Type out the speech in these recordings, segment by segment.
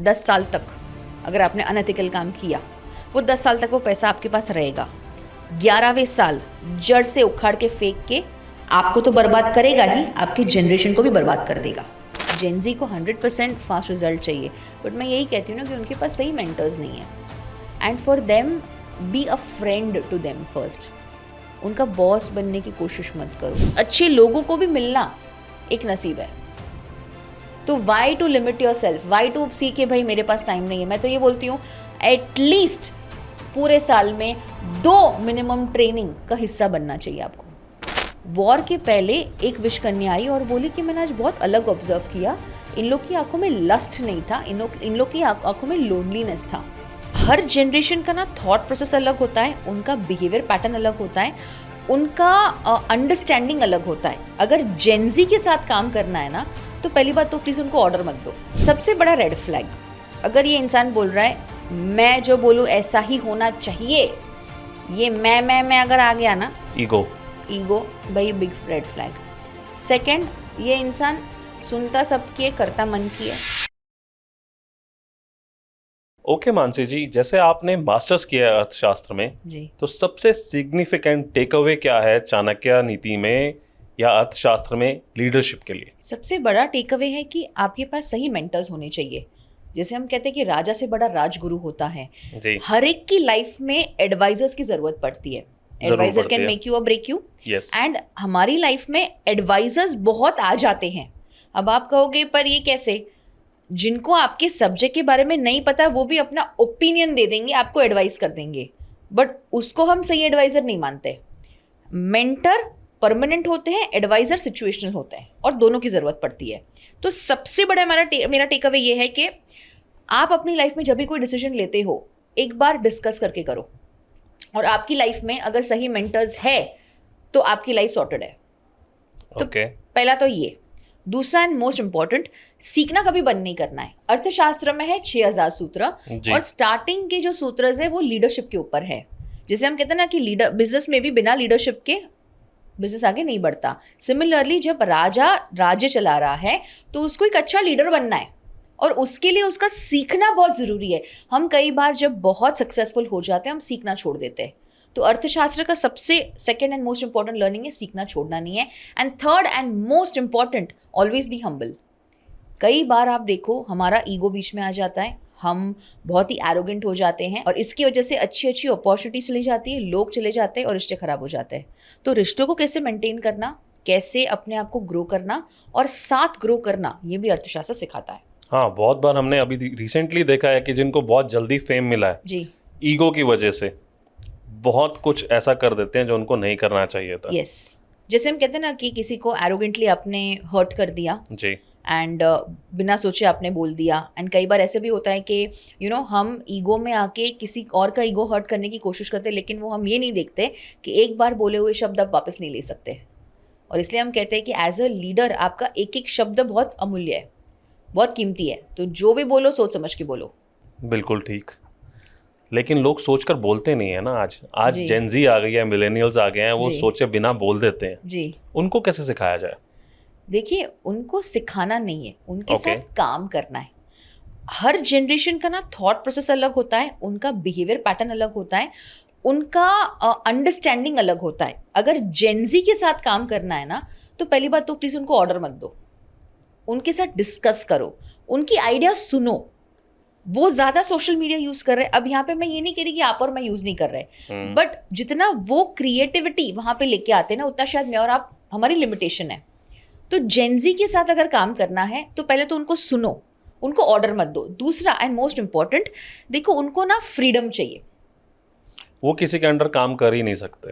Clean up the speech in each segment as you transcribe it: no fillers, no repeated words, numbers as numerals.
10 साल तक अगर आपने अनएथिकल काम किया, वो 10 साल तक वो पैसा आपके पास रहेगा। 11वें साल जड़ से उखाड़ के फेंक के आपको तो बर्बाद करेगा ही, आपकी जनरेशन को भी बर्बाद कर देगा। जेनजी को 100% फास्ट रिजल्ट चाहिए, बट मैं यही कहती हूँ ना कि उनके पास सही मेंटर्स नहीं है। And for them be a friend to them first. उनका बॉस बनने की कोशिश मत करो। अच्छे लोगों को भी मिलना एक नसीब है, तो why to limit yourself, why to see के भाई मेरे पास टाइम नहीं है। मैं तो ये बोलती हूँ एटलीस्ट पूरे साल में 2 मिनिमम ट्रेनिंग का हिस्सा बनना चाहिए आपको। वॉर के पहले एक विश कन्या आई और बोली कि मैंने आज बहुत अलग ऑब्जर्व किया, इन लोग की आंखों में लस्ट नहीं था, इन लोग की आंखों में लोनलीनेस था। हर जनरेशन का ना थॉट प्रोसेस अलग होता है, उनका बिहेवियर पैटर्न अलग होता है, उनका अंडरस्टैंडिंग अलग होता है। अगर जेनजी के साथ काम करना है ना, तो पहली बात तो प्लीज़ उनको ऑर्डर मत दो। सबसे बड़ा रेड फ्लैग, अगर ये इंसान बोल रहा है मैं जो बोलूँ ऐसा ही होना चाहिए, ये मैं अगर आ गया ना, ईगो भाई बिग रेड फ्लैग। सेकंड, ये इंसान सुनता सबकी है, करता मन की है। ओके मानसी जी, जैसे आपने मास्टर्स किया है अर्थशास्त्र में जी, तो सबसे सिग्निफिकेंट टेक अवे क्या है चाणक्य नीति में या अर्थशास्त्र में लीडरशिप के लिए? सबसे बड़ा टेक अवे है कि आपके पास सही मेंटर्स होने चाहिए। जैसे हम कहते हैं कि राजा से बड़ा राजगुरु होता है, जी, हर एक की लाइफ में एडवाइजर्स की जरूरत पड़ती है। एडवाइजर कैन मेक यू और ब्रेक यू। एंड हमारी लाइफ में एडवाइजर्स बहुत आ जाते हैं। अब आप कहोगे पर ये कैसे? जिनको आपके सब्जेक्ट के बारे में नहीं पता वो भी अपना ओपिनियन दे देंगे, आपको एडवाइस कर देंगे, बट उसको हम सही एडवाइजर नहीं मानते। मेंटर परमानेंट होते हैं, एडवाइजर सिचुएशनल होते हैं, और दोनों की ज़रूरत पड़ती है। तो सबसे बड़ा मेरा टेक अवे ये है कि आप अपनी लाइफ में जब भी कोई डिसीजन लेते हो, एक बार डिस्कस करके करो। और आपकी लाइफ में अगर सही मेंटर्स है तो आपकी लाइफ सॉर्टेड है। तो पहला तो ये। दूसरा एंड मोस्ट इंपॉर्टेंट, सीखना कभी बंद नहीं करना है। अर्थशास्त्र में है 6000 सूत्र, और स्टार्टिंग के जो सूत्र है वो लीडरशिप के ऊपर है। जैसे हम कहते हैं ना कि लीडर बिजनेस में भी बिना लीडरशिप के बिजनेस आगे नहीं बढ़ता। सिमिलरली जब राजा राज्य चला रहा है तो उसको एक अच्छा लीडर बनना है, और उसके लिए उसका सीखना बहुत ज़रूरी है। हम कई बार जब बहुत सक्सेसफुल हो जाते हैं हम सीखना छोड़ देते हैं। तो अर्थशास्त्र का सबसे second and most important learning है सीखना छोड़ना नहीं है। And third and most important, always be humble. कई बार आप देखो हमारा ईगो बीच में आ जाता है, हम बहुत ही एरोगेंट हो जाते हैं, और इसकी वजह से अच्छी अच्छी अपॉर्चुनिटी चली जाती है, लोग चले जाते हैं और रिश्ते खराब हो जाते हैं। तो रिश्तों को कैसे मेंटेन करना, कैसे अपने आप को ग्रो करना और साथ ग्रो करना, ये भी अर्थशास्त्र सिखाता है। हाँ, बहुत बार हमने अभी रिसेंटली देखा है कि जिनको बहुत जल्दी फेम मिला है जी, ईगो की वजह से बहुत कुछ ऐसा कर देते हैं जो उनको नहीं करना चाहिए था। यस, जैसे हम कहते हैं ना कि किसी को एरोगेंटली आपने हर्ट कर दिया जी, एंड बिना सोचे आपने बोल दिया। एंड कई बार ऐसे भी होता है कि हम ईगो में आके किसी और का ईगो हर्ट करने की कोशिश करते हैं, लेकिन वो हम ये नहीं देखते कि एक बार बोले हुए शब्द आप वापस नहीं ले सकते। और इसलिए हम कहते हैं कि एज अ लीडर आपका एक एक शब्द बहुत अमूल्य है, बहुत कीमती है। तो जो भी बोलो सोच समझ के बोलो। बिल्कुल ठीक। लेकिन लोग सोचकर बोलते नहीं है ना। आज जेनजी आ गई है, मिलेनियल्स आ गए हैं, वो सोचे बिना बोल देते हैं जी। उनको कैसे सिखाया जाए? देखिए, उनको सिखाना नहीं है, उनके साथ काम करना है। हर जनरेशन का ना थॉट प्रोसेस अलग होता है, उनका बिहेवियर पैटर्न अलग होता है, उनका अंडरस्टैंडिंग अलग होता है। अगर जेनजी के साथ काम करना है ना, तो पहली बात तो प्लीज़ उनको ऑर्डर मत दो, उनके साथ डिस्कस करो, उनकी आइडिया सुनो। वो ज़्यादा सोशल मीडिया यूज़ कर रहे हैं। अब यहाँ पे मैं ये नहीं कह रही कि आप और मैं यूज़ नहीं कर रहे, बट जितना वो क्रिएटिविटी वहाँ पे लेके आते हैं ना, उतना शायद मैं और आप, हमारी लिमिटेशन है। तो जेनजी के साथ अगर काम करना है तो पहले तो उनको सुनो, उनको ऑर्डर मत दो। दूसरा एंड मोस्ट इंपॉर्टेंट, देखो उनको ना फ्रीडम चाहिए। वो किसी के अंडर काम कर ही नहीं सकते।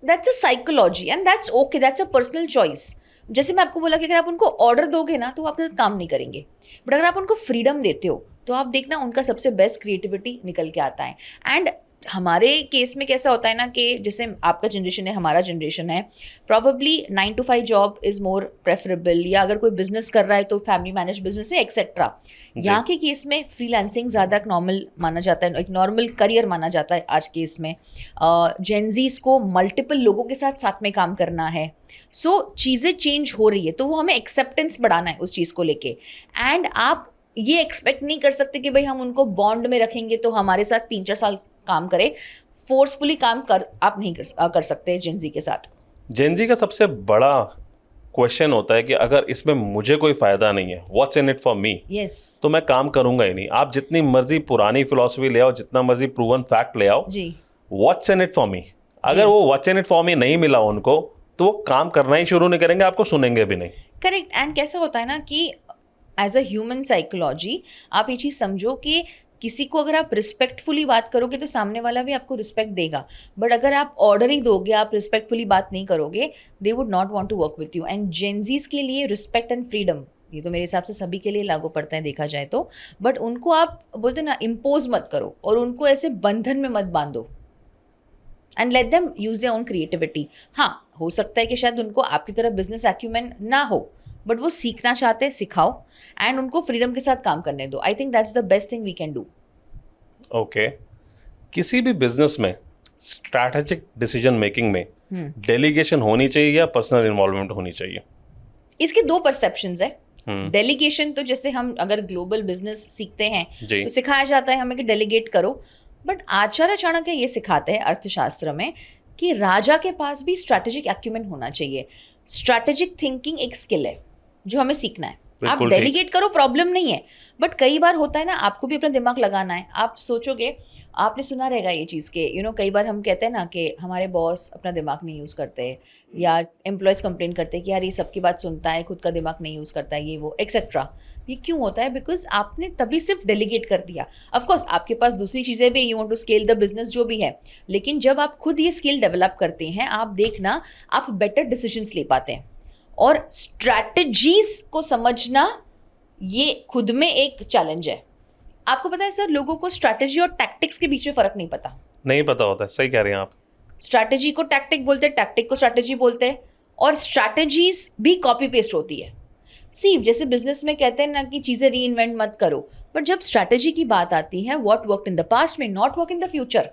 That's a psychology and that's okay, that's a personal choice. जैसे मैं आपको बोला कि अगर आप उनको ऑर्डर दोगे ना तो वो आपके साथ काम नहीं करेंगे, बट अगर आप उनको फ्रीडम देते हो तो आप देखना उनका सबसे बेस्ट क्रिएटिविटी निकल के आता है। एंड हमारे केस में कैसा होता है ना कि जैसे आपका जनरेशन है, हमारा जनरेशन है, probably 9 to 5 job is more preferable, या अगर कोई बिजनेस कर रहा है तो फैमिली मैनेज बिजनेस है एक्सेट्रा। यहाँ के केस में फ्रीलांसिंग ज़्यादा नॉर्मल माना जाता है, एक नॉर्मल करियर माना जाता है आज के इसमें। जेनजीज को मल्टीपल लोगों के साथ साथ में काम करना है। सो चीज़ें चेंज हो रही है, तो वो हमें एक्सेप्टेंस बढ़ाना है उस चीज़ को लेके। एंड आप ये एक्सपेक्ट नहीं कर सकते कि भाई हम उनको बॉन्ड में रखेंगे तो हमारे साथ 3-4 साल काम करे। फोर्सफुली काम आप नहीं कर सकते जेनजी के साथ। जेनजी का सबसे बड़ा क्वेश्चन होता है कि अगर इसमें मुझे कोई फायदा नहीं है, what's in it for me, तो मैं काम करूंगा ही नहीं। आप जितनी मर्जी पुरानी फिलॉसफी ले आओ, जितना मर्जी प्रूवन फैक्ट ले आओ, what's in it for me, अगर वो what's in it for me नहीं मिला उनको तो वो काम करना ही शुरू नहीं करेंगे, आपको सुनेंगे भी नहीं। करेक्ट। एंड कैसा होता है ना कि एज अ ह्यूमन साइकोलॉजी आप ये चीज़ समझो कि किसी को अगर आप रिस्पेक्टफुली बात करोगे तो सामने वाला भी आपको रिस्पेक्ट देगा, बट अगर आप ऑर्डर ही दोगे, आप रिस्पेक्टफुली बात नहीं करोगे, they would not want to work with you. And Gen Zs के लिए रिस्पेक्ट एंड फ्रीडम, ये तो मेरे हिसाब से सभी के लिए लागू पड़ता है देखा जाए तो, बट उनको आप बोलते ना इम्पोज मत करो और उनको ऐसे बंधन में मत बांधो and let them use their own creativity. हाँ, हो सकता है कि शायद उनको आपकी तरह बिजनेस एक्यूमेन ना हो, बट वो सीखना चाहते हैं, सिखाओ एंड उनको फ्रीडम के साथ काम करने दो। I think that's the best thing we can do. Okay, किसी भी बिजनेस में स्ट्रैटेजिक डिसीजन मेकिंग में डेलीगेशन होनी चाहिए या पर्सनल इन्वॉल्वमेंट होनी चाहिए? इसके दो परसेप्शंस है। डेलीगेशन तो जैसे हम अगर ग्लोबल बिजनेस सीखते हैं तो सिखाया जाता है हमें कि डेलीगेट करो, बट आचार्य चाणक्य ये सिखाते हैं अर्थशास्त्र में कि राजा के पास भी स्ट्रैटेजिक एक्यूमेन होना चाहिए। स्ट्रैटेजिक थिंकिंग एक स्किल है जो हमें सीखना है। आप डेलीगेट करो, प्रॉब्लम नहीं है, बट कई बार होता है ना, आपको भी अपना दिमाग लगाना है। आप सोचोगे, आपने सुना रहेगा ये चीज़ के कई बार हम कहते हैं ना कि हमारे बॉस अपना दिमाग नहीं यूज़ करते, या एम्प्लॉयज़ कंप्लेन करते हैं कि यार ये सबकी बात सुनता है, खुद का दिमाग नहीं यूज़ करता है, ये वो एक्सेट्रा। ये क्यों होता है? बिकॉज आपने तभी सिर्फ डेलीगेट कर दिया। ऑफकोर्स आपके पास दूसरी चीज़ें भी, you want to scale the business जो भी है, लेकिन जब आप खुद ये स्किल डेवलप करते हैं, आप देखना आप बेटर डिसीजंस ले पाते हैं। और स्ट्रैटेजीज को समझना ये खुद में एक चैलेंज है। आपको पता है सर, लोगों को स्ट्रैटेजी और टैक्टिक्स के बीच में फर्क नहीं पता होता है। सही कह रहे हैं आप। स्ट्रैटेजी को टैक्टिक बोलते हैं, टैक्टिक को स्ट्रैटेजी बोलते हैं, और स्ट्रैटेजीज भी कॉपी पेस्ट होती है। सी, जैसे बिजनेस में कहते हैं ना कि चीज़ें री इन्वेंट मत करो, बट जब स्ट्रैटेजी की बात आती है, what worked in the past may not work in the future.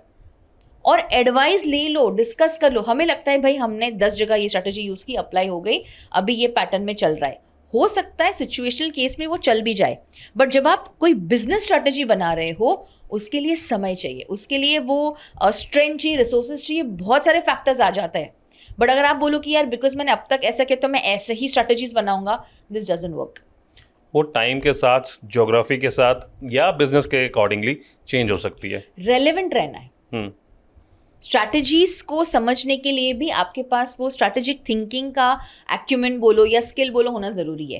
और एडवाइस ले लो, डिस्कस कर लो। हमें लगता है भाई हमने 10 जगह ये स्ट्रैटेजी यूज़ की, अप्लाई हो गई, अभी ये पैटर्न में चल रहा है। हो सकता है सिचुएशनल केस में वो चल भी जाए, बट जब आप कोई बिजनेस स्ट्रैटेजी बना रहे हो, उसके लिए समय चाहिए, उसके लिए वो स्ट्रेंथ चाहिए, रिसोर्सेज चाहिए, बहुत सारे फैक्टर्स आ जाते हैं। बट अगर आप बोलो कि यार बिकॉज मैंने अब तक ऐसा किया तो मैं ऐसे ही स्ट्रैटेजीज बनाऊंगा, दिस डजंट वर्क। वो टाइम के साथ, ज्योग्राफी के साथ या बिजनेस के अकॉर्डिंगली चेंज हो सकती है। रेलेवेंट रहना है। स्ट्रैटेजीज को समझने के लिए भी आपके पास वो स्ट्रैटेजिक थिंकिंग का एक्यूमेन बोलो या स्किल बोलो होना जरूरी है।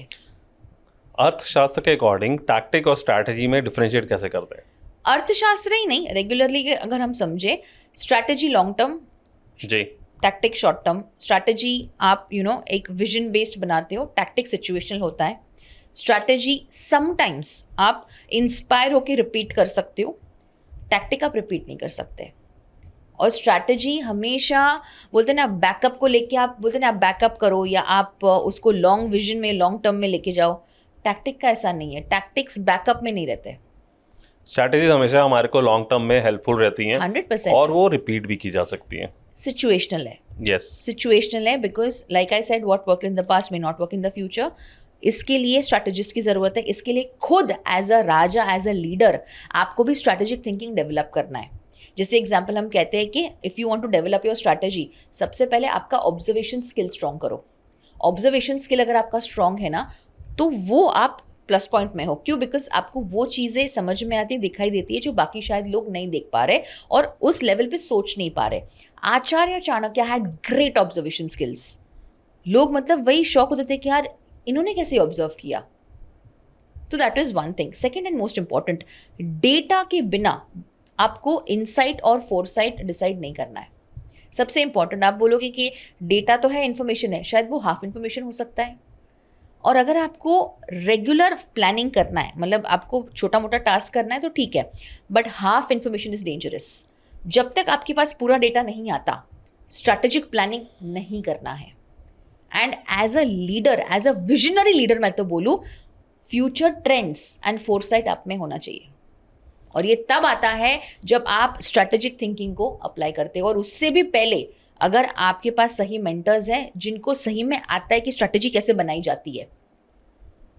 अर्थशास्त्र के अकॉर्डिंग टैक्टिक और स्ट्रैटेजी में डिफरेंशिएट कैसे करते हैं? अर्थशास्त्र ही नहीं, रेगुलरली अगर हम समझे, स्ट्रैटेजी लॉन्ग टर्म जी, टैक्टिक शॉर्ट टर्म। स्ट्रैटेजी आप एक विजन बेस्ड बनाते हो, टैक्टिक सिचुएशनल होता है। स्ट्रैटेजी समटाइम्स आप इंस्पायर होकर रिपीट कर सकते हो, टैक्टिक आप रिपीट नहीं कर सकते। और स्ट्रैटेजी हमेशा बोलते हैं ना, बैकअप को लेके आप बोलते हैं ना, आप बैकअप करो या आप उसको लॉन्ग विजन में, लॉन्ग टर्म में लेके जाओ। टैक्टिक का ऐसा नहीं है, टैक्टिक्स बैकअप में नहीं रहते। स्ट्रैटेजी हमेशा हमारे को लॉन्ग टर्म में हेल्पफुल रहती हैं 100%, और वो रिपीट भी की जा सकती हैं। सिचुएशनल है, यस, सिचुएशनल है, because like I said, what worked in the past may not work in the future. इसके लिए स्ट्रैटेजिस्ट की ज़रूरत है। इसके लिए खुद एज अ राजा, एज अ लीडर, आपको भी स्ट्रैटेजिक थिंकिंग डेवलप करना है। जैसे एग्जाम्पल हम कहते हैं कि if you want to develop your strategy, सबसे पहले आपका ऑब्जर्वेशन स्किल स्ट्रॉन्ग करो। ऑब्जर्वेशन स्किल अगर आपका स्ट्रॉन्ग है ना, तो वो आप प्लस पॉइंट में हो। क्यों? बिकॉज आपको वो चीज़ें समझ में आती, दिखाई देती है जो बाकी शायद लोग नहीं देख पा रहे और उस लेवल पे सोच नहीं पा रहे। Acharya Chanakya had great observation skills. लोग मतलब वही शौक होते थे कि यार इन्होंने कैसे ऑब्जर्व किया। तो that is one thing. Second and most important, data के बिना आपको इनसाइट और फोरसाइट डिसाइड नहीं करना है। सबसे इंपॉर्टेंट, आप बोलोगे कि डेटा तो है, इन्फॉर्मेशन है, शायद वो हाफ इन्फॉर्मेशन हो सकता है। और अगर आपको रेगुलर प्लानिंग करना है, मतलब आपको छोटा मोटा टास्क करना है तो ठीक है, but half information is dangerous. जब तक आपके पास पूरा डेटा नहीं आता, स्ट्रैटेजिक प्लानिंग नहीं करना है। And as a leader, as a visionary leader, मैं तो बोलूँ, फ्यूचर ट्रेंड्स एंड फोरसाइट आप में होना चाहिए। और ये तब आता है जब आप स्ट्रैटेजिक थिंकिंग को अप्लाई करते हो। और उससे भी पहले अगर आपके पास सही मेंटर्स हैं जिनको सही में आता है कि स्ट्रैटेजी कैसे बनाई जाती है।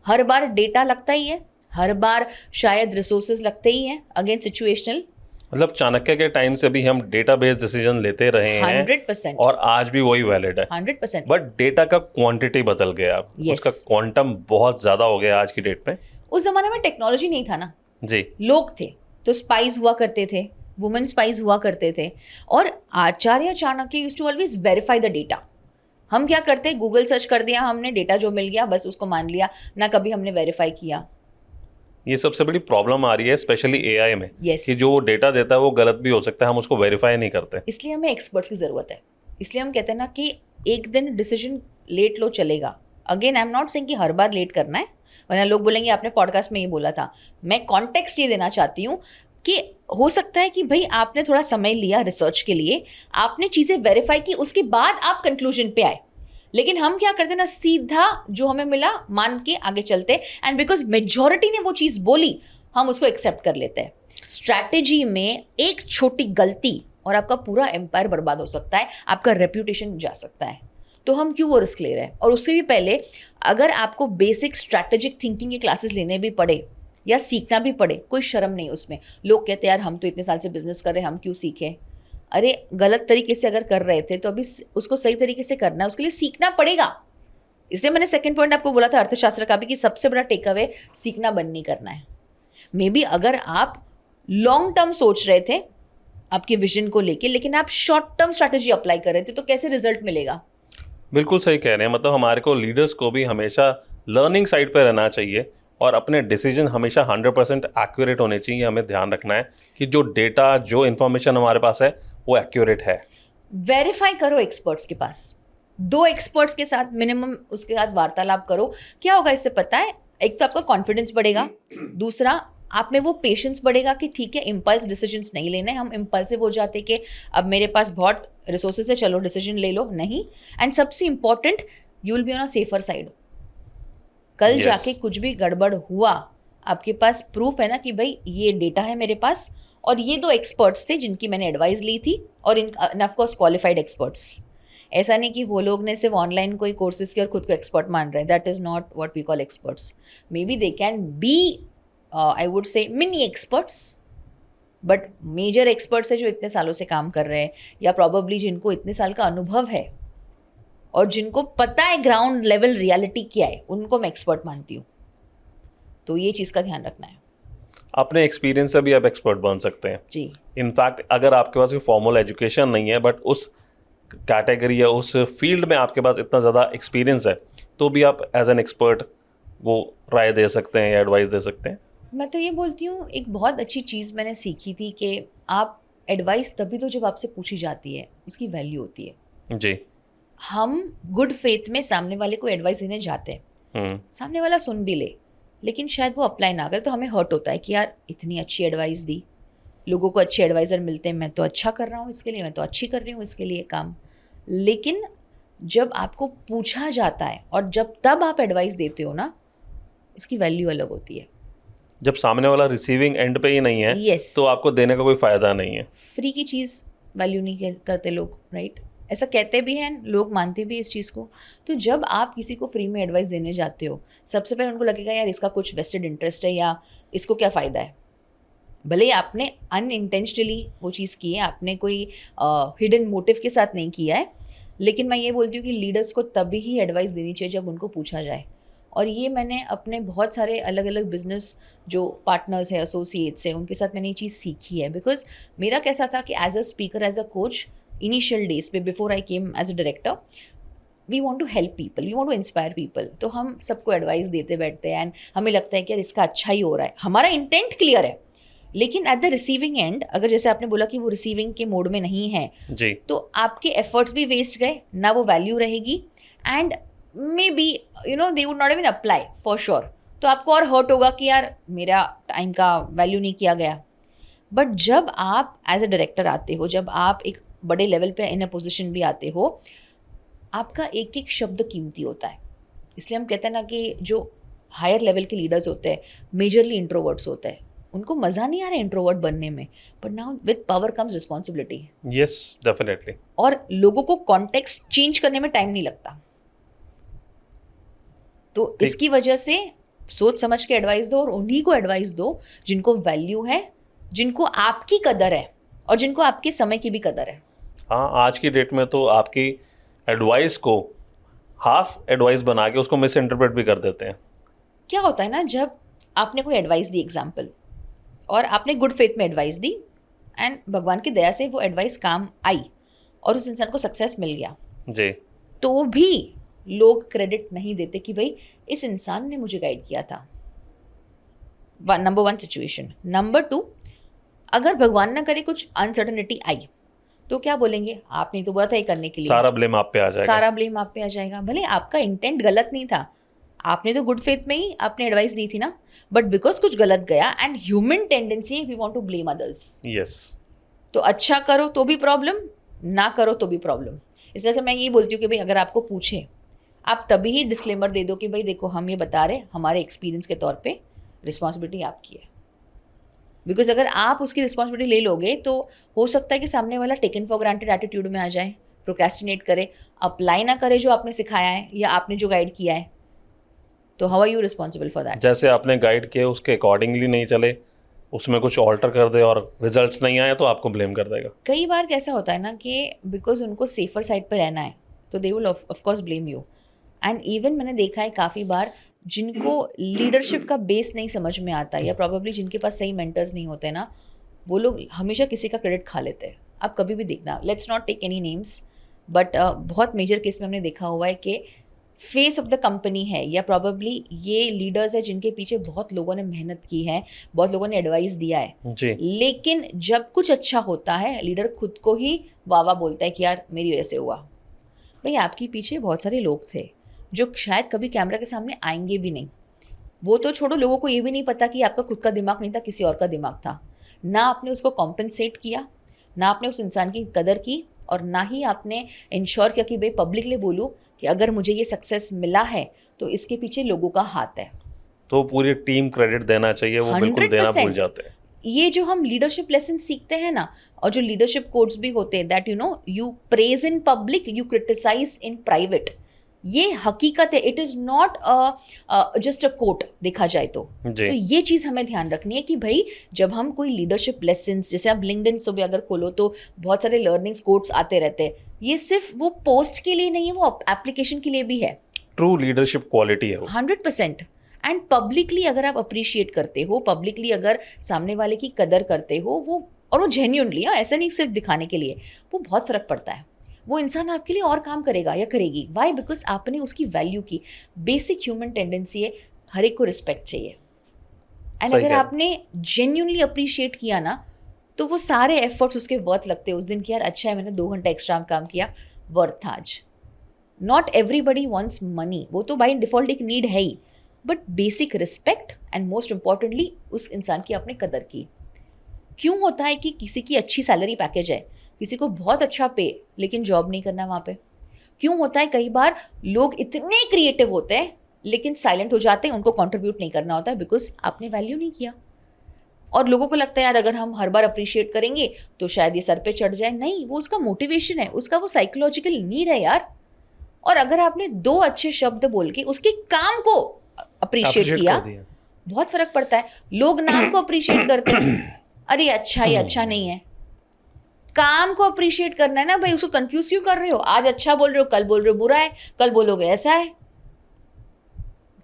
हर बार डेटा लगता ही है, हर बार शायद रिसोर्सेज लगते ही हैं, अगेन सिचुएशनल। मतलब चाणक्य के टाइम से भी हम डेटा बेस्ड डिसीजन लेते रहे हैं 100%, और आज भी वही वैलिड है 100%। बट डेटा का क्वांटिटी बदल गया, उसका क्वांटम बहुत ज्यादा हो गया आज की डेट में। उस जमाने में टेक्नोलॉजी नहीं था ना जी, लोग थे तो स्पाइस हुआ करते थे, वुमेन स्पाइस हुआ करते थे, और Acharya Chanakya used to always verify the data. हम क्या करते, गूगल सर्च कर दिया हमने, डेटा जो मिल गया बस उसको मान लिया, ना कभी हमने वेरीफाई किया। ये सबसे बड़ी प्रॉब्लम आ रही है स्पेशली एआई में। yes. कि जो वो डेटा देता है वो गलत भी हो सकता है, हम उसको वेरीफाई नहीं करते। इसलिए हमें एक्सपर्ट्स की ज़रूरत है। इसलिए हम कहते हैं ना कि एक दिन डिसीजन लेट लो चलेगा। Again I am not saying कि हर बार लेट करना है, वरना लोग बोलेंगे आपने पॉडकास्ट में ये बोला था। मैं कॉन्टेक्स्ट ये देना चाहती हूँ कि हो सकता है कि भाई आपने थोड़ा समय लिया रिसर्च के लिए, आपने चीज़ें वेरीफाई की, उसके बाद आप कंक्लूजन पे आए। लेकिन हम क्या करते ना, सीधा जो हमें मिला मान के आगे चलते, एंड बिकॉज मेजॉरिटी ने वो चीज़ बोली हम उसको एक्सेप्ट कर लेते हैं। स्ट्रैटेजी में एक छोटी गलती और आपका पूरा एम्पायर बर्बाद हो सकता है, आपका रेप्यूटेशन जा सकता है। तो हम क्यों वो रिस्क ले रहे हैं? और उससे भी पहले अगर आपको बेसिक स्ट्रैटेजिक थिंकिंग के क्लासेस लेने भी पड़े या सीखना भी पड़े, कोई शर्म नहीं उसमें। लोग कहते हैं यार हम तो इतने साल से बिजनेस कर रहे हैं, हम क्यों सीखें? अरे गलत तरीके से अगर कर रहे थे तो अभी उसको सही तरीके से करना है, उसके लिए सीखना पड़ेगा। इसलिए मैंने सेकंड पॉइंट आपको बोला था अर्थशास्त्र का भी, कि सबसे बड़ा टेक अवे सीखना बंद नहीं करना है। मे बी अगर आप लॉन्ग टर्म सोच रहे थे आपके विजन को लेके, लेकिन आप शॉर्ट टर्म स्ट्रैटेजी अप्लाई कर रहे थे, तो कैसे रिजल्ट मिलेगा? बिल्कुल सही कह रहे हैं। मतलब हमारे को लीडर्स को भी हमेशा लर्निंग साइड पर रहना चाहिए और अपने डिसीजन हमेशा 100% एक्यूरेट होने चाहिए। हमें ध्यान रखना है कि जो डेटा, जो इन्फॉर्मेशन हमारे पास है वो एक्यूरेट है। वेरीफाई करो एक्सपर्ट्स के पास, 2 एक्सपर्ट्स के साथ मिनिमम उसके साथ वार्तालाप करो। क्या होगा इससे पता है? एक तो आपका कॉन्फिडेंस बढ़ेगा, दूसरा आप में वो पेशेंस बढ़ेगा कि ठीक है इम्पल्स डिसीजंस नहीं लेने। हम इम्पल्सिव हो जाते कि अब मेरे पास बहुत रिसोर्सेज है, चलो डिसीजन ले लो, नहीं। एंड सबसे important, you will be on a safer side. कल जाके कुछ भी गड़बड़ हुआ, आपके पास प्रूफ है ना कि भाई ये डेटा है मेरे पास, और ये 2 एक्सपर्ट्स थे जिनकी मैंने एडवाइस ली थी, और ऑफ कोर्स क्वालिफाइड एक्सपर्ट्स। ऐसा नहीं कि वो लोग ने सिर्फ ऑनलाइन कोई कोर्सेज किए और खुद को एक्सपर्ट मान रहे हैं। That is not what we call experts. Maybe they can be I would say mini experts, but major experts है जो इतने सालों से काम कर रहे हैं, या प्रॉबेबली जिनको इतने साल का अनुभव है और जिनको पता है ग्राउंड लेवल रियलिटी क्या है, उनको मैं एक्सपर्ट मानती हूँ। तो ये चीज़ का ध्यान रखना है। अपने एक्सपीरियंस से भी आप एक्सपर्ट बन सकते हैं जी। इनफैक्ट अगर आपके पास कोई फॉर्मल एजुकेशन नहीं है बट उस कैटेगरी या उस फील्ड में आपके पास इतना ज़्यादा एक्सपीरियंस है, तो भी आप एज एन एक्सपर्ट वो राय दे सकते हैं या एडवाइस दे सकते हैं। मैं तो ये बोलती हूँ, एक बहुत अच्छी चीज़ मैंने सीखी थी कि आप एडवाइस तभी तो जब आपसे पूछी जाती है, उसकी वैल्यू होती है। जी। हम गुड फेथ में सामने वाले को एडवाइस देने जाते हैं, सामने वाला सुन भी ले, लेकिन शायद वो अप्लाई ना करे, तो हमें हर्ट होता है कि यार इतनी अच्छी एडवाइस दी, लोगों को अच्छे एडवाइज़र मिलते हैं, मैं तो अच्छा कर रहा हूँ इसके लिए, मैं तो अच्छी कर रही हूँ इसके लिए काम। लेकिन जब आपको पूछा जाता है और जब तब आप एडवाइस देते हो ना, उसकी वैल्यू अलग होती है। जब सामने वाला रिसीविंग एंड पे ही नहीं है, yes. तो आपको देने का कोई फ़ायदा नहीं है। फ्री की चीज़ वैल्यू नहीं करते लोग, राइट? ऐसा कहते भी हैं, लोग मानते भी इस चीज़ को। तो जब आप किसी को फ्री में एडवाइस देने जाते हो, सबसे पहले उनको लगेगा यार इसका कुछ वेस्टेड इंटरेस्ट है या इसको क्या फ़ायदा है। भले ही आपने अनइंटेंशनली वो चीज़ की है, आपने कोई हिडन मोटिव के साथ नहीं किया है, लेकिन मैं ये बोलती हूँ कि लीडर्स को तभी ही एडवाइस देनी चाहिए जब उनको पूछा जाए। और ये मैंने अपने बहुत सारे अलग अलग बिजनेस जो पार्टनर्स है, एसोसिएट्स है, उनके साथ मैंने ये चीज़ सीखी है। बिकॉज मेरा कैसा था कि as a speaker, as a coach, initial days पे before I came as a director, we want to help people, we want to inspire people. तो हम सबको एडवाइस देते बैठते हैं एंड हमें लगता है कि यार इसका अच्छा ही हो रहा है, हमारा इंटेंट क्लियर है। लेकिन एट द रिसीविंग एंड, अगर जैसे आपने बोला कि वो रिसीविंग के मोड में नहीं है जी, तो आपके एफर्ट्स भी वेस्ट गए, ना वो वैल्यू रहेगी, and may be you know they would not even apply for sure. तो आपको और हर्ट होगा कि यार मेरा टाइम का वैल्यू नहीं किया गया। बट जब आप एज अ डायरेक्टर आते हो, जब आप एक बड़े लेवल पे इन अ पोजीशन भी आते हो, आपका एक एक शब्द कीमती होता है। इसलिए हम कहते हैं ना कि जो हायर लेवल के लीडर्स होते हैं मेजरली इंट्रोवर्ट्स होते हैं, उनको मज़ा नहीं आ रहा है इंट्रोवर्ट बनने में, but now with power comes responsibility. Yes, definitely. और लोगों को कॉन्टेक्स्ट चेंज करने में टाइम नहीं लगता। तो इसकी वजह से सोच समझ के एडवाइस दो और उन्हीं को एडवाइस दो जिनको वैल्यू है, जिनको आपकी कदर है और जिनको आपके समय की भी कदर है। हाँ, आज की डेट में तो आपकी एडवाइस को हाफ एडवाइस बना के उसको मिस इंटरप्रेट भी कर देते हैं। क्या होता है ना, जब आपने कोई एडवाइस दी एग्जाम्पल, और आपने गुड फेथ में एडवाइस दी एंड भगवान की दया से वो एडवाइस काम आई और उस इंसान को सक्सेस मिल गया जी, तो भी लोग क्रेडिट नहीं देते कि भाई इस इंसान ने मुझे गाइड किया था। Number 1 situation. नंबर 2, अगर भगवान ना करे कुछ अनसर्टनिटी आई तो क्या बोलेंगे, आपने तो बोला था ये करने के लिए, सारा ब्लेम आप पे आ जाएगा। सारा ब्लेम आप पे आ जाएगा। भले आपका इंटेंट गलत नहीं था, आपने तो गुड फेथ में ही आपने एडवाइस दी थी ना, बट बिकॉज कुछ गलत गया and human tendency we want to blame others. Yes, तो अच्छा करो तो भी प्रॉब्लम, ना करो तो भी प्रॉब्लम। इस वजह से मैं ये बोलती हूँ कि भाई अगर आपको पूछे, आप तभी ही डिस्क्लेमर दे दो कि भाई देखो हम ये बता रहे हमारे एक्सपीरियंस के तौर पे, रिस्पॉन्सिबिलिटी आपकी है। बिकॉज अगर आप उसकी रिस्पॉन्सिबिलिटी ले लोगे तो हो सकता है कि सामने वाला टेकन फॉर ग्रांटेड एटीट्यूड में आ जाए, प्रोक्रेस्टिनेट करे, अप्लाई ना करे जो आपने सिखाया है या आपने जो गाइड किया है, तो how are you responsible for that. जैसे आपने गाइड किए उसके अकॉर्डिंगली नहीं चले, उसमें कुछ ऑल्टर कर दे और रिजल्ट्स नहीं आए तो आपको ब्लेम कर देगा। कई बार कैसा होता है ना कि बिकॉज उनको सेफर साइड पर रहना है तो they will of course blame you. And even मैंने देखा है काफ़ी बार जिनको लीडरशिप का बेस नहीं समझ में आता या प्रॉबेबली जिनके पास सही मेंटर्स नहीं होते ना, वो लोग हमेशा किसी का क्रेडिट खा लेते हैं। आप कभी भी देखना, let's not take any names, but बहुत मेजर केस में हमने देखा हुआ है कि फेस ऑफ द कंपनी है या प्रॉबेबली ये लीडर्स है जिनके पीछे बहुत लोगों ने मेहनत की है, बहुत लोगों ने एडवाइस दिया है जी। लेकिन जब कुछ अच्छा होता है लीडर खुद को ही वाह बोलता है कि यार मेरी वजह से हुआ। भाई आपके पीछे बहुत सारे लोग थे जो शायद कभी कैमरा के सामने आएंगे भी नहीं। वो तो छोड़ो, लोगों को ये भी नहीं पता कि आपका खुद का दिमाग नहीं था, किसी और का दिमाग था। ना आपने उसको कॉम्पेंसेट किया, ना आपने उस इंसान की कदर की, और ना ही आपने इंश्योर किया कि भाई पब्लिकली बोलूँ कि अगर मुझे ये सक्सेस मिला है तो इसके पीछे लोगों का हाथ है। तो पूरी टीम क्रेडिट देना चाहिए, वो बिल्कुल देना भूल जाते हैं। ये जो हम लीडरशिप लेसन सीखते हैं ना, और जो लीडरशिप कोड्स भी होते हैं, that you praise in public, you criticise in private, ये हकीकत है। It is not just a quote देखा जाए तो ये चीज़ हमें ध्यान रखनी है कि भाई जब हम कोई लीडरशिप लेसन्स, जैसे आप लिंक्डइन से भी अगर खोलो तो बहुत सारे लर्निंग्स कोट्स आते रहते हैं, ये सिर्फ वो पोस्ट के लिए नहीं है, वो एप्लीकेशन के लिए भी है। ट्रू लीडरशिप क्वालिटी है वो 100%। एंड पब्लिकली अगर आप अप्रिशिएट करते हो, पब्लिकली अगर सामने वाले की कदर करते हो, वो और वो जेन्युइनली, ऐसा नहीं सिर्फ दिखाने के लिए, वो बहुत फ़र्क पड़ता है। वो इंसान आपके लिए और काम करेगा या करेगी। वाई? बिकॉज आपने उसकी वैल्यू की। बेसिक ह्यूमन टेंडेंसी है, हर एक को रिस्पेक्ट चाहिए। एंड अगर आपने जेन्युइनली अप्रिशिएट किया ना, तो वो सारे एफर्ट्स उसके वर्थ लगते हैं उस दिन कि यार अच्छा है मैंने 2 घंटा एक्स्ट्रा काम किया, वर्थ था आज। नॉट एवरीबडी वॉन्ट्स मनी, वो तो बाई डिफॉल्ट एक नीड है ही, but basic respect and most importantly उस इंसान की आपने कदर की। क्यों होता है कि किसी की अच्छी सैलरी पैकेज है, किसी को बहुत अच्छा पे, लेकिन जॉब नहीं करना वहाँ पे? क्यों होता है? कई बार लोग इतने क्रिएटिव होते हैं लेकिन साइलेंट हो जाते हैं, उनको कंट्रीब्यूट नहीं करना होता है बिकॉज आपने वैल्यू नहीं किया। और लोगों को लगता है यार अगर हम हर बार अप्रिशिएट करेंगे तो शायद ये सर पे चढ़ जाए। नहीं, वो उसका मोटिवेशन है, उसका वो साइकोलॉजिकल नीड है यार। और अगर आपने 2 अच्छे शब्द बोल के उसके काम को अप्रिशिएट किया, बहुत फर्क पड़ता है। लोग नाम को अप्रिशिएट करते हैं, अरे अच्छा ये अच्छा नहीं है। काम को अप्रिशिएट करना है ना भाई, उसको कंफ्यूज क्यों कर रहे हो? आज अच्छा बोल रहे हो, कल बोल रहे हो बुरा है, कल बोलोगे ऐसा है।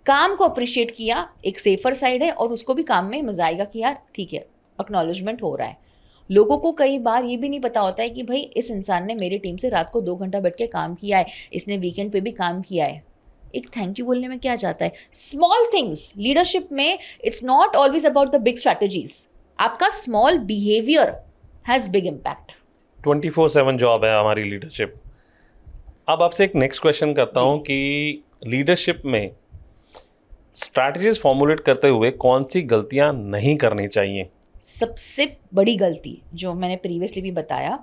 काम को अप्रिशिएट किया एक सेफर साइड है, और उसको भी काम में मजा आएगा कि यार ठीक है एक्नॉलेजमेंट हो रहा है। लोगों को कई बार ये भी नहीं पता होता है कि भाई इस इंसान ने मेरी टीम से रात को 2 घंटा बैठ के काम किया है, इसने वीकेंड पे भी काम किया है। एक थैंक यू बोलने में क्या जाता है? स्मॉल थिंग्स लीडरशिप में, it's not always about the big strategies. आपका small behaviour has big impact. 24/7 job है हमारी लीडरशिप। अब आपसे एक नेक्स्ट क्वेश्चन करता हूँ कि लीडरशिप में स्ट्रैटेजीज फॉर्मुलेट करते हुए कौन सी गलतियाँ नहीं करनी चाहिए? सबसे बड़ी गलती जो मैंने प्रीवियसली भी बताया,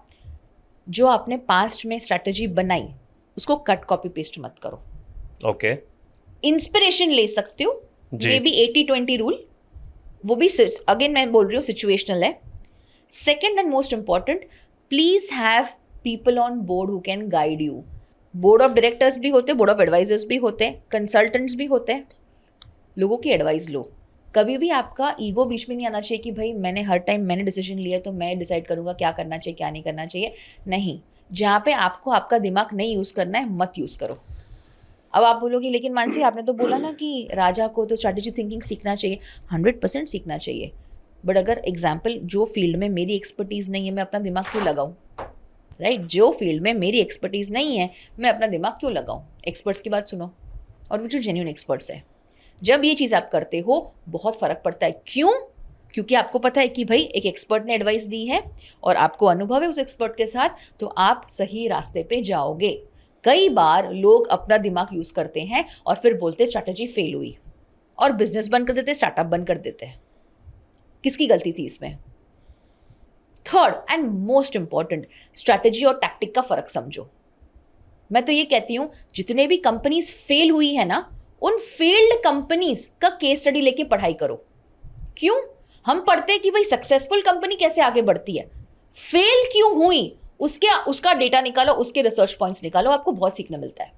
जो आपने पास्ट में स्ट्रैटेजी बनाई उसको कट कॉपी पेस्ट मत करो। ओके, इंस्पिरेशन ले सकते हो, मे बी 80-20 रूल, वो भी अगेन मैं बोल रही हूँ सिचुएशनल है। Second and most important, please have people on board who can guide you. Board of directors भी होते हैं, बोर्ड ऑफ एडवाइजर्स भी होते हैं, कंसल्टेंट्स भी होते हैं। लोगों की एडवाइस लो। कभी भी आपका ईगो बीच में नहीं आना चाहिए कि भाई मैंने हर टाइम मैंने डिसीजन लिया तो मैं डिसाइड करूंगा क्या करना चाहिए क्या नहीं करना चाहिए। नहीं, जहाँ पे आपको आपका दिमाग नहीं यूज़ करना है मत यूज़ करो। अब आप बोलोगे लेकिन मानसी आपने तो बोला ना कि राजा को तो स्ट्रैटेजी थिंकिंग सीखना चाहिए। 100% सीखना चाहिए, बट अगर एग्जाम्पल जो फील्ड में मेरी एक्सपर्टीज़ नहीं है मैं अपना दिमाग क्यों लगाऊँ, राइट? जो फील्ड में मेरी एक्सपर्टीज़ नहीं है मैं अपना दिमाग क्यों लगाऊँ? एक्सपर्ट्स की बात सुनो, और वो जो जेन्युइन एक्सपर्ट्स है। जब ये चीज़ आप करते हो बहुत फ़र्क पड़ता है। क्यों? क्योंकि आपको पता है कि भाई एक एक्सपर्ट ने एडवाइस दी है और आपको अनुभव है उस एक्सपर्ट के साथ, तो आप सही रास्ते पे जाओगे। कई बार लोग अपना दिमाग यूज़ करते हैं और फिर बोलते स्ट्रैटेजी फेल हुई और बिजनेस बंद कर देते, स्टार्टअप बंद कर देते हैं। किसकी गलती थी इसमें? Third and most important, strategy और टैक्टिक का फ़र्क समझो। मैं तो ये कहती हूँ जितने भी कंपनीज फेल हुई है ना, उन फेल्ड कंपनीज का केस स्टडी लेके पढ़ाई करो। क्यों? हम पढ़ते हैं कि भाई सक्सेसफुल कंपनी कैसे आगे बढ़ती है, फेल क्यों हुई उसका डेटा निकालो, उसके रिसर्च पॉइंट्स निकालो, आपको बहुत सीखने मिलता है।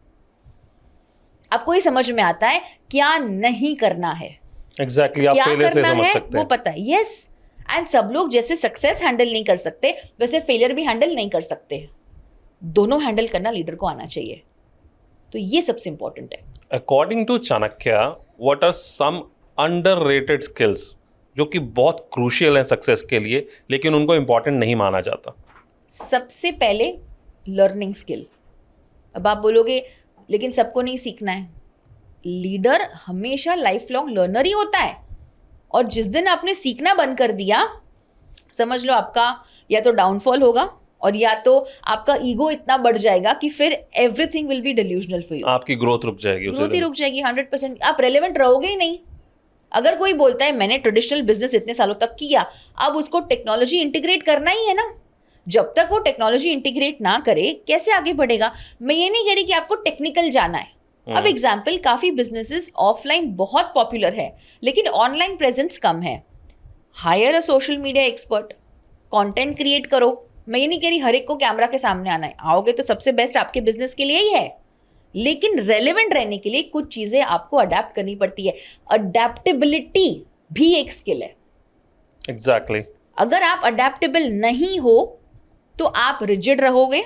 आपको ये समझ में आता है क्या नहीं करना है, एग्जैक्टली आप क्या फेलियर से करना समझ है सकते वो हैं। पता है। यस, एंड सब लोग जैसे सक्सेस हैंडल नहीं कर सकते वैसे फेलियर भी हैंडल नहीं कर सकते। दोनों हैंडल करना लीडर को आना चाहिए, तो ये सबसे इंपॉर्टेंट है। According to Chanakya, what are some underrated skills जो कि बहुत क्रूशियल हैं सक्सेस के लिए लेकिन उनको इंपॉर्टेंट नहीं माना जाता? सबसे पहले लर्निंग स्किल। अब आप बोलोगे लेकिन सबको नहीं सीखना है। लीडर हमेशा लाइफ लॉन्ग लर्नर ही होता है, और जिस दिन आपने सीखना बंद कर दिया समझ लो आपका या तो डाउनफॉल होगा और या तो आपका ईगो इतना बढ़ जाएगा कि फिर everything will be delusional for you. आपकी ग्रोथ रुक जाएगी, ग्रोथ ही रुक जाएगी 100%। आप रेलेवेंट रहोगे ही नहीं। अगर कोई बोलता है मैंने ट्रेडिशनल बिजनेस इतने सालों तक किया, अब उसको टेक्नोलॉजी इंटीग्रेट करना ही है ना। जब तक वो टेक्नोलॉजी इंटीग्रेट ना करे कैसे आगे बढ़ेगा? मैं ये नहीं कह रही कि आपको टेक्निकल जाना है। अब एग्जाम्पल, काफ़ी बिजनेसेस ऑफलाइन बहुत पॉपुलर है लेकिन ऑनलाइन प्रेजेंस कम है। Higher a social media expert, content create करो। मैं ये नहीं कह रही हर एक को कैमरा के सामने आना है, आओगे तो सबसे बेस्ट आपके बिजनेस के लिए ही है, लेकिन रेलेवेंट रहने के लिए कुछ चीज़ें आपको अडेप्ट करनी पड़ती है। अडेप्टेबिलिटी भी एक स्किल है। एग्जैक्टली। अगर आप अडेप्टेबल नहीं हो तो आप रिजिड रहोगे,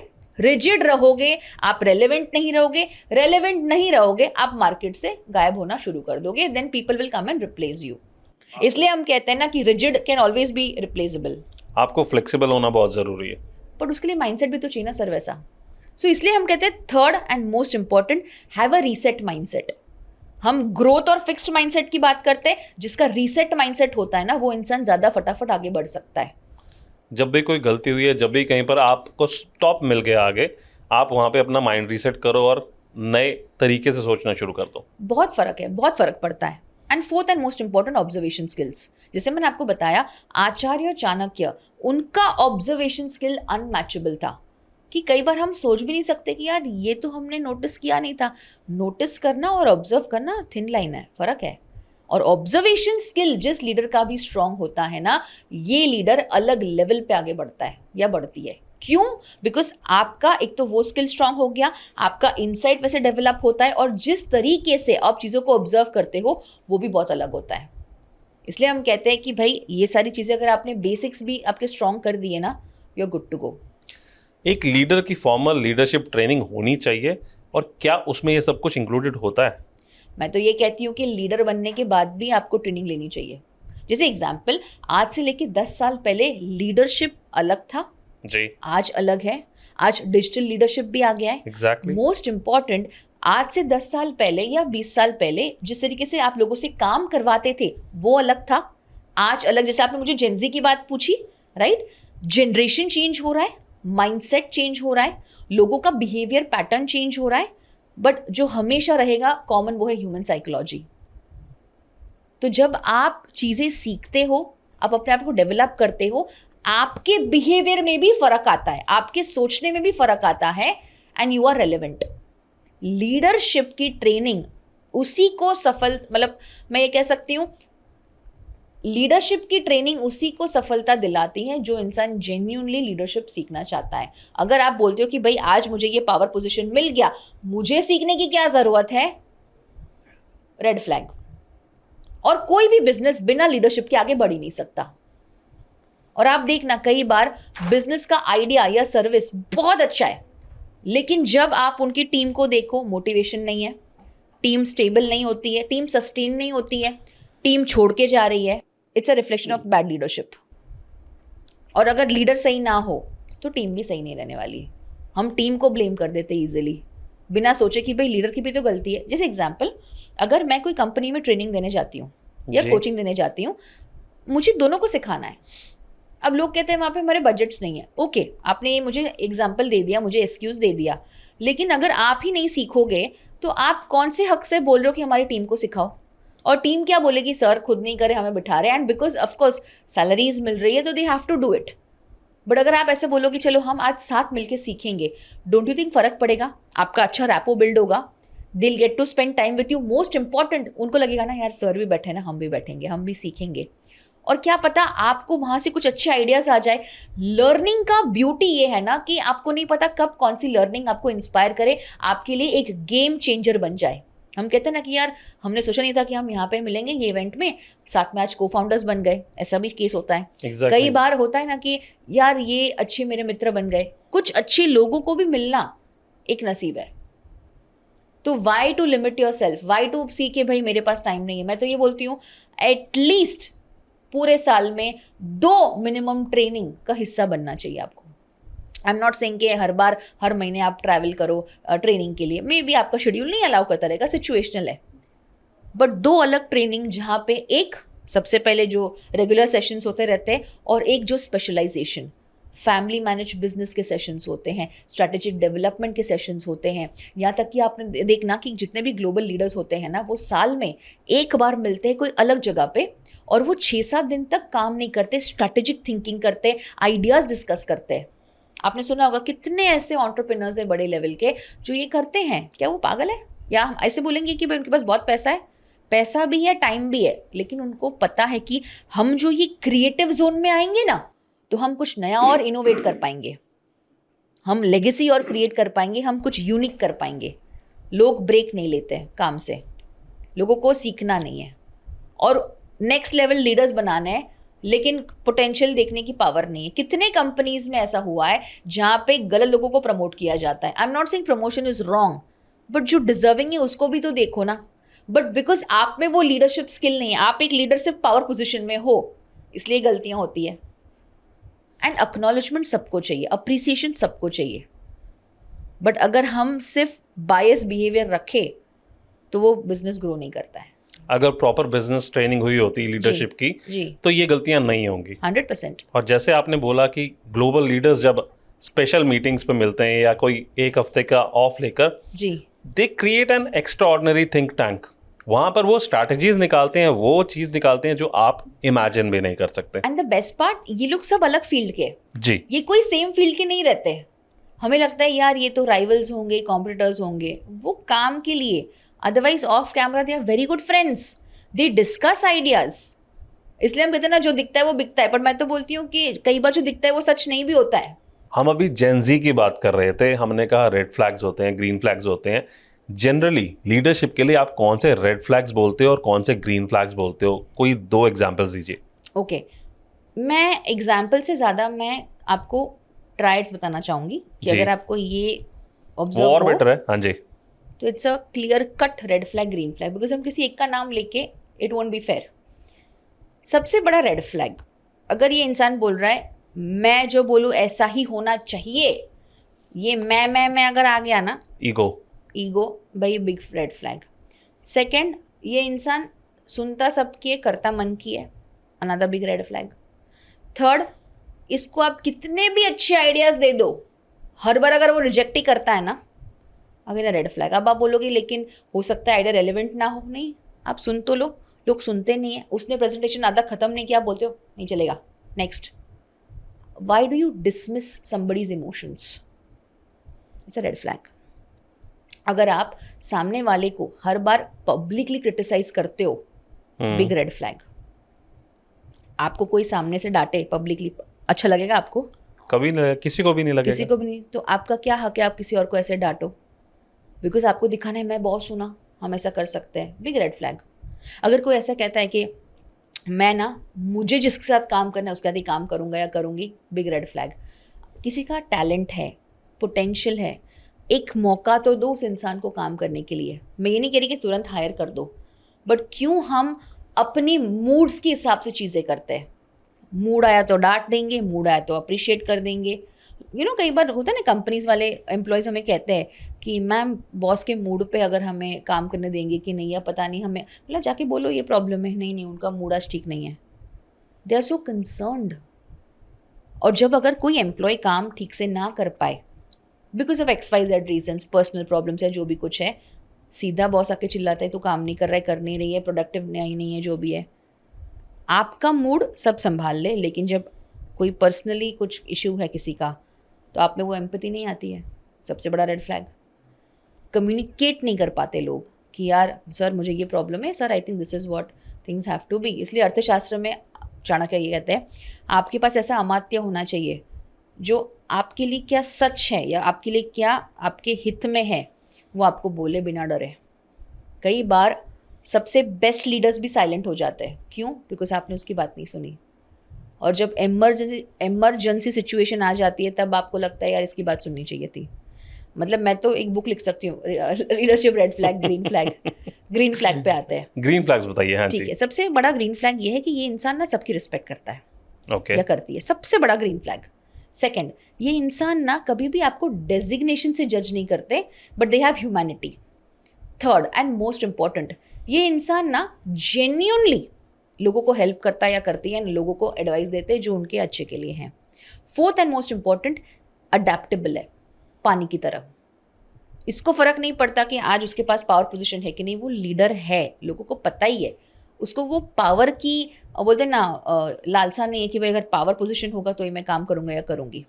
आप रेलेवेंट नहीं रहोगे, आप मार्केट से गायब होना शुरू कर दोगे। Then people will come and replace you. इसलिए हम कहते हैं ना कि rigid can always be replaceable. आपको फ्लेक्सिबल होना बहुत जरूरी है, पर उसके लिए माइंडसेट भी तो चाहिए ना सर वैसा। सो इसलिए हम कहते हैं third and most important, have a reset mindset. हम ग्रोथ और फिक्स्ड माइंडसेट की बात करते हैं, जिसका रीसेट माइंडसेट होता है ना वो इंसान ज़्यादा फटाफट आगे बढ़ सकता है। जब भी कोई गलती हुई है, जब भी कहीं पर आपको स्टॉप मिल गया आगे, आप वहाँ पे अपना माइंड रीसेट करो और नए तरीके से सोचना शुरू कर दो। बहुत फ़र्क पड़ता है। And fourth and most important, observation skills. जैसे मैंने आपको बताया आचार्य चाणक्य, उनका ऑब्जर्वेशन स्किल अनमैचेबल था कि कई बार हम सोच भी नहीं सकते कि यार ये तो हमने नोटिस किया नहीं था। नोटिस करना और ऑब्जर्व करना थिन लाइन है, फ़र्क है। और ऑब्जर्वेशन स्किल जिस लीडर का भी स्ट्रांग होता है ना, ये लीडर अलग लेवल पे आगे बढ़ता है या बढ़ती है। क्यों? बिकॉज आपका एक तो वो स्किल स्ट्रांग हो गया, आपका इनसाइट वैसे डेवलप होता है, और जिस तरीके से आप चीज़ों को ऑब्जर्व करते हो वो भी बहुत अलग होता है। इसलिए हम कहते हैं कि भाई ये सारी चीज़ें अगर आपने बेसिक्स भी आपके स्ट्रांग कर दिए ना, you are good to go. एक लीडर की फॉर्मल लीडरशिप ट्रेनिंग होनी चाहिए, और क्या उसमें ये सब कुछ इंक्लूडेड होता है? मैं तो ये कहती हूँ कि लीडर बनने के बाद भी आपको ट्रेनिंग लेनी चाहिए। जैसे एग्जाम्पल, आज से लेके 10 साल पहले लीडरशिप अलग था जी, आज अलग है। आज डिजिटल लीडरशिप भी आ गया है। एग्जैक्टली। मोस्ट इंपॉर्टेंट, आज से 10 साल पहले या 20 साल पहले जिस तरीके से आप लोगों से काम करवाते थे वो अलग था, आज अलग। जैसे आपने मुझे जेनजी की बात पूछी, राइट? जनरेशन चेंज हो रहा है, माइंडसेट चेंज हो रहा है, लोगों का बिहेवियर पैटर्न चेंज हो रहा है, बट जो हमेशा रहेगा कॉमन वो है ह्यूमन साइकोलॉजी। तो जब आप चीज़ें सीखते हो, आप अपने आप को डेवलप करते हो, आपके बिहेवियर में भी फर्क आता है, आपके सोचने में भी फर्क आता है, and you are relevant. Leadership की ट्रेनिंग उसी को सफल, मतलब मैं ये कह सकती हूँ लीडरशिप की ट्रेनिंग उसी को सफलता दिलाती है जो इंसान जेन्युइनली लीडरशिप सीखना चाहता है। अगर आप बोलते हो कि भाई आज मुझे ये पावर पोजीशन मिल गया, मुझे सीखने की क्या ज़रूरत है, रेड फ्लैग। और कोई भी बिजनेस बिना लीडरशिप के आगे बढ़ ही नहीं सकता। और आप देखना, कई बार बिजनेस का आइडिया या सर्विस बहुत अच्छा है, लेकिन जब आप उनकी टीम को देखो, मोटिवेशन नहीं है, टीम स्टेबल नहीं होती है, टीम सस्टेन नहीं होती है, टीम छोड़ के जा रही है, it's a reflection of bad leadership. और अगर लीडर सही ना हो तो टीम भी सही नहीं रहने वाली। हम टीम को ब्लेम कर देते इजीली, बिना सोचे कि भाई लीडर की भी तो गलती है। जैसे एग्जांपल, अगर मैं कोई कंपनी में ट्रेनिंग देने जाती हूँ या कोचिंग देने जाती हूँ, मुझे दोनों को सिखाना है। अब लोग कहते हैं वहाँ पे हमारे बजट्स नहीं है। ओके, आपने मुझे एग्जांपल दे दिया, मुझे एक्सक्यूज दे दिया, लेकिन अगर आप ही नहीं सीखोगे तो आप कौन से हक से बोल रहे हो कि हमारी टीम को सिखाओ? और टीम क्या बोलेगी, सर खुद नहीं करे, हमें बिठा रहे हैं, एंड बिकॉज ऑफकोर्स सैलरीज मिल रही है तो they have to do it. But अगर आप ऐसे बोलो कि चलो हम आज साथ मिलके सीखेंगे, डोंट यू थिंक फर्क पड़ेगा? आपका अच्छा रैपो बिल्ड होगा, they'll get to spend time with you. Most important, उनको लगेगा ना यार सर भी बैठे ना, हम भी बैठेंगे, हम भी सीखेंगे। और क्या पता आपको वहाँ से कुछ अच्छे आइडियाज आ जाए। लर्निंग का ब्यूटी ये है ना कि आपको नहीं पता कब कौन सी लर्निंग आपको इंस्पायर करे, आपके लिए एक गेम चेंजर बन जाए। हम कहते हैं ना कि यार हमने सोचा नहीं था कि हम यहाँ पे मिलेंगे ये इवेंट में, साथ में आज को फाउंडर्स बन गए, ऐसा भी केस होता है। कई बार होता है ना कि यार ये अच्छे मेरे मित्र बन गए। कुछ अच्छे लोगों को भी मिलना एक नसीब है। तो why to limit yourself, why to see के भाई मेरे पास टाइम नहीं है। मैं तो ये बोलती हूँ एटलीस्ट पूरे साल में 2 मिनिमम ट्रेनिंग का हिस्सा बनना चाहिए आपको। आई एम नॉट सेइंग कि हर बार हर महीने आप ट्रैवल करो ट्रेनिंग के लिए, मे बी आपका शेड्यूल नहीं अलाउ करता रहेगा, सिचुएशनल है। बट 2 अलग ट्रेनिंग, जहाँ पे एक सबसे पहले जो रेगुलर सेशंस होते रहते हैं और एक जो स्पेशलाइजेशन, फैमिली मैनेज बिजनेस के सेशंस होते हैं, स्ट्रैटेजिक डेवलपमेंट के सेशंस होते हैं। यहाँ तक कि आपने देखना कि जितने भी ग्लोबल लीडर्स होते हैं ना, वो साल में एक बार मिलते हैं कोई अलग जगह पे, और वो 6-7 दिन तक काम नहीं करते, स्ट्रैटेजिक थिंकिंग करते, आइडियाज़ डिस्कस करते हैं। आपने सुना होगा कितने ऐसे एंटरप्रेन्योर्स है बड़े लेवल के जो ये करते हैं। क्या वो पागल है? या हम ऐसे बोलेंगे कि भाई उनके पास बहुत पैसा है? पैसा भी है, टाइम भी है, लेकिन उनको पता है कि हम जो ये क्रिएटिव जोन में आएंगे ना, तो हम कुछ नया और इनोवेट कर पाएंगे, हम लेगेसी और क्रिएट कर पाएंगे, हम कुछ यूनिक कर पाएंगे। लोग ब्रेक नहीं लेते हैं काम से, लोगों को सीखना नहीं है और नेक्स्ट लेवल लीडर्स बनाने हैं, लेकिन पोटेंशियल देखने की पावर नहीं है। कितने कंपनीज में ऐसा हुआ है जहाँ पे गलत लोगों को प्रमोट किया जाता है। I am not saying promotion is wrong, but जो डिजर्विंग है उसको भी तो देखो ना। बट बिकॉज आप में वो लीडरशिप स्किल नहीं है, आप एक लीडरशिप पावर पोजिशन में हो, इसलिए गलतियाँ होती है। एंड एक्नॉलेजमेंट सबको चाहिए, अप्रिसिएशन सबको चाहिए, बट अगर हम सिर्फ बायस बिहेवियर रखें तो वो बिजनेस ग्रो नहीं करता है। अगर प्रॉपर बिजनेस ट्रेनिंग हुई होती लीडरशिप की तो ये गलतियां नहीं होंगी 100%। और जैसे आपने बोला कि ग्लोबल लीडर्स जब स्पेशल मीटिंग्स पे मिलते हैं या कोई एक हफ्ते का ऑफ लेकर, जी, they create an extraordinary think tank. वहां पर वो स्ट्रैटेजीज निकालते हैं, वो चीज निकालते हैं जो आप इमेजिन भी नहीं कर सकते। एंड द बेस्ट पार्ट, ये लोग सब अलग फील्ड के जी, ये कोई सेम फील्ड के नहीं रहते। हमें लगता है यार ये तो राइवल्स होंगे, कॉम्पिटिटर्स होंगे, वो काम के लिए, otherwise off camera they are very good friends, they discuss ideas. इसलिए हम कहते हैं ना जो दिखता है वो बिकता है, पर मैं तो बोलती हूँ कि कई बार जो दिखता है वो सच नहीं भी होता है। हम अभी जेनजी की बात कर रहे थे, हमने कहा रेड फ्लैग्स होते हैं, ग्रीन फ्लैग्स होते हैं। जनरली लीडरशिप के लिए आप कौन से रेड फ्लैग्स बोलते हो और कौन से ग्रीन फ्लैग्स बोलते हो? कोई 2 एग्जांपल्स दीजिए। ओके, मैं एग्जांपल से ज़्यादा मैं आपको ट्रायड्स बताना चाहूँगी कि अगर आपको ये ऑब्जर्व और बेटर है। हाँ जी, तो it's a clear cut red flag, green flag, because हम किसी एक का नाम लेके इट वोंट बी फेयर। सबसे बड़ा रेड फ्लैग, अगर ये इंसान बोल रहा है मैं जो बोलूँ ऐसा ही होना चाहिए, ये मैं अगर आ गया ना, ईगो भाई, बिग रेड फ्लैग। सेकंड, ये इंसान सुनता सबकी है, करता मन की है, another big red flag. Third, इसको आप कितने भी अच्छे आइडियाज़ दे दो, हर बार अगर वो रिजेक्ट ही करता है ना, अगेन रेड फ्लैग। अब आप बोलोगे लेकिन हो सकता है आइडिया रेलिवेंट ना हो। नहीं, आप सुन तो लो, लोग सुनते नहीं है। उसने प्रेजेंटेशन आधा खत्म नहीं किया, आप बोलते हो नहीं चलेगा, next. Why do you dismiss somebody's emotions? It's a red flag. अगर आप सामने वाले को हर बार पब्लिकली क्रिटिसाइज करते हो, बिग रेड फ्लैग। आपको कोई सामने से डांटे पब्लिकली, अच्छा लगेगा आपको? कभी नहीं, किसी को भी नहीं लगेगा। किसी को भी नहीं। तो आपका क्या हक है आप किसी और को ऐसे डांटो? बिकॉज आपको दिखाना है मैं बॉस हूं ना, हम ऐसा कर सकते हैं, बिग रेड फ्लैग। अगर कोई ऐसा कहता है कि मैं ना मुझे जिसके साथ काम करना है उसके साथ ही काम करूँगा या करूँगी, बिग रेड फ्लैग। किसी का टैलेंट है, पोटेंशियल है, एक मौका तो दो उस इंसान को काम करने के लिए। मैं ये नहीं कह रही कि तुरंत हायर कर दो, बट क्यों हम अपनी मूड्स के हिसाब से चीज़ें करते हैं। मूड आया तो डांट देंगे, मूड आया तो अप्रिशिएट कर देंगे। कई बार होता है ना, कंपनीज वाले एम्प्लॉयज़ हमें कहते हैं कि मैम बॉस के मूड पे अगर हमें काम करने देंगे कि नहीं, या पता नहीं हमें, मतलब जाके बोलो ये प्रॉब्लम है। नहीं, उनका मूड आज ठीक नहीं है। They are so concerned. और जब अगर कोई एम्प्लॉय काम ठीक से ना कर पाए because of XYZ reasons, personal problems या जो भी कुछ है, सीधा बॉस आके चिल्लाता है तो काम नहीं कर रहा है, कर नहीं रही है, प्रोडक्टिव नहीं है, जो भी है। आपका मूड सब संभाल ले, लेकिन जब कोई पर्सनली कुछ इशू है किसी का, तो आप में वो एम्पैथी नहीं आती है। सबसे बड़ा रेड फ्लैग। कम्युनिकेट नहीं कर पाते लोग कि यार सर मुझे ये प्रॉब्लम है, sir I think this is what things have to be. इसलिए अर्थशास्त्र में चाणक्य ये कहते हैं, आपके पास ऐसा अमात्य होना चाहिए जो आपके लिए क्या सच है या आपके लिए क्या आपके हित में है, वो आपको बोले बिना डरे। कई बार सबसे बेस्ट लीडर्स भी साइलेंट हो जाते हैं। क्यों? बिकॉज आपने उसकी बात नहीं सुनी। और जब इमरजेंसी सिचुएशन आ जाती है, तब आपको लगता है यार इसकी बात सुननी चाहिए थी। मतलब मैं तो एक बुक लिख सकती हूँ, leadership red flag, green flag. Green flag पे आते हैं। ग्रीन फ्लैग्स बताइए। हाँ, ठीक है। सबसे बड़ा ग्रीन फ्लैग ये है कि ये इंसान ना सबकी रिस्पेक्ट करता है। okay. या करती है, सबसे बड़ा ग्रीन फ्लैग। सेकंड, ये इंसान ना कभी भी आपको डेजिग्नेशन से जज नहीं करते, but they have humanity. Third and most important, ये इंसान ना जेन्युइनली लोगों को हेल्प करता है या करती है, लोगों को एडवाइस देते हैं जो उनके अच्छे के लिए हैं। Fourth and most important, adaptable है, पानी की तरह। इसको फर्क नहीं पड़ता कि आज उसके पास पावर पोजीशन है कि नहीं, वो लीडर है, लोगों को पता ही है। उसको वो पावर की बोलते ना लालसा नहीं है कि भाई अगर पावर पोजीशन होगा तो ही मैं काम करूँगा या करूँगी।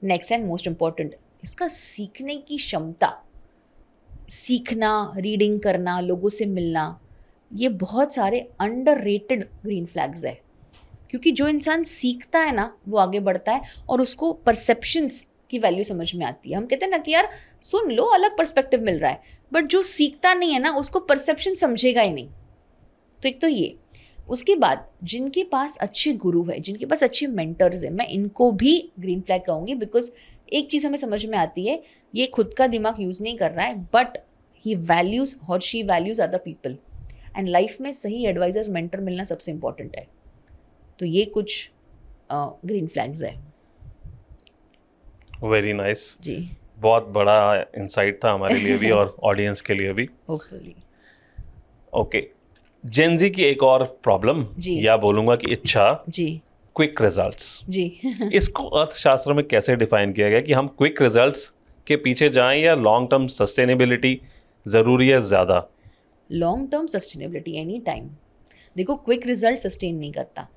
नेक्स्ट एंड मोस्ट इंपॉर्टेंट, इसका सीखने की क्षमता, सीखना, रीडिंग करना, लोगों से मिलना, ये बहुत सारे अंडररेटेड ग्रीन फ्लैग्स है। क्योंकि जो इंसान सीखता है ना, वो आगे बढ़ता है और उसको परसेप्शंस की वैल्यू समझ में आती है। हम कहते हैं ना कि यार सुन लो, अलग पर्सपेक्टिव मिल रहा है, बट जो सीखता नहीं है ना, उसको परसेप्शन समझेगा ही नहीं। तो एक तो ये। उसके बाद जिनके पास अच्छे गुरु है, जिनके पास अच्छे मेंटर्स हैं, मैं इनको भी ग्रीन फ्लैग कहूँगी। बिकॉज एक चीज़ हमें समझ में आती है, ये खुद का दिमाग यूज़ नहीं कर रहा है, बट ही वैल्यूज और she values other people. And life में सही एडवाइजर्स, मेंटर मिलना सबसे इंपॉर्टेंट है। तो ये कुछ ग्रीन फ्लैग्स है। वेरी नाइस जी, बहुत बड़ा इंसाइट था हमारे लिए भी और ऑडियंस के लिए भी, होपफुली। ओके, जेनजी की एक और प्रॉब्लम या बोलूंगा कि इच्छा, जी, क्विक रिजल्ट्स। जी इसको अर्थशास्त्र में कैसे डिफाइन किया गया कि हम क्विक रिजल्ट्स के पीछे जाएं या लॉन्ग टर्म सस्टेनेबिलिटी ज़रूरी है ज़्यादा? Long term sustainability any time. देखो, क्विक रिजल्ट सस्टेन नहीं करता,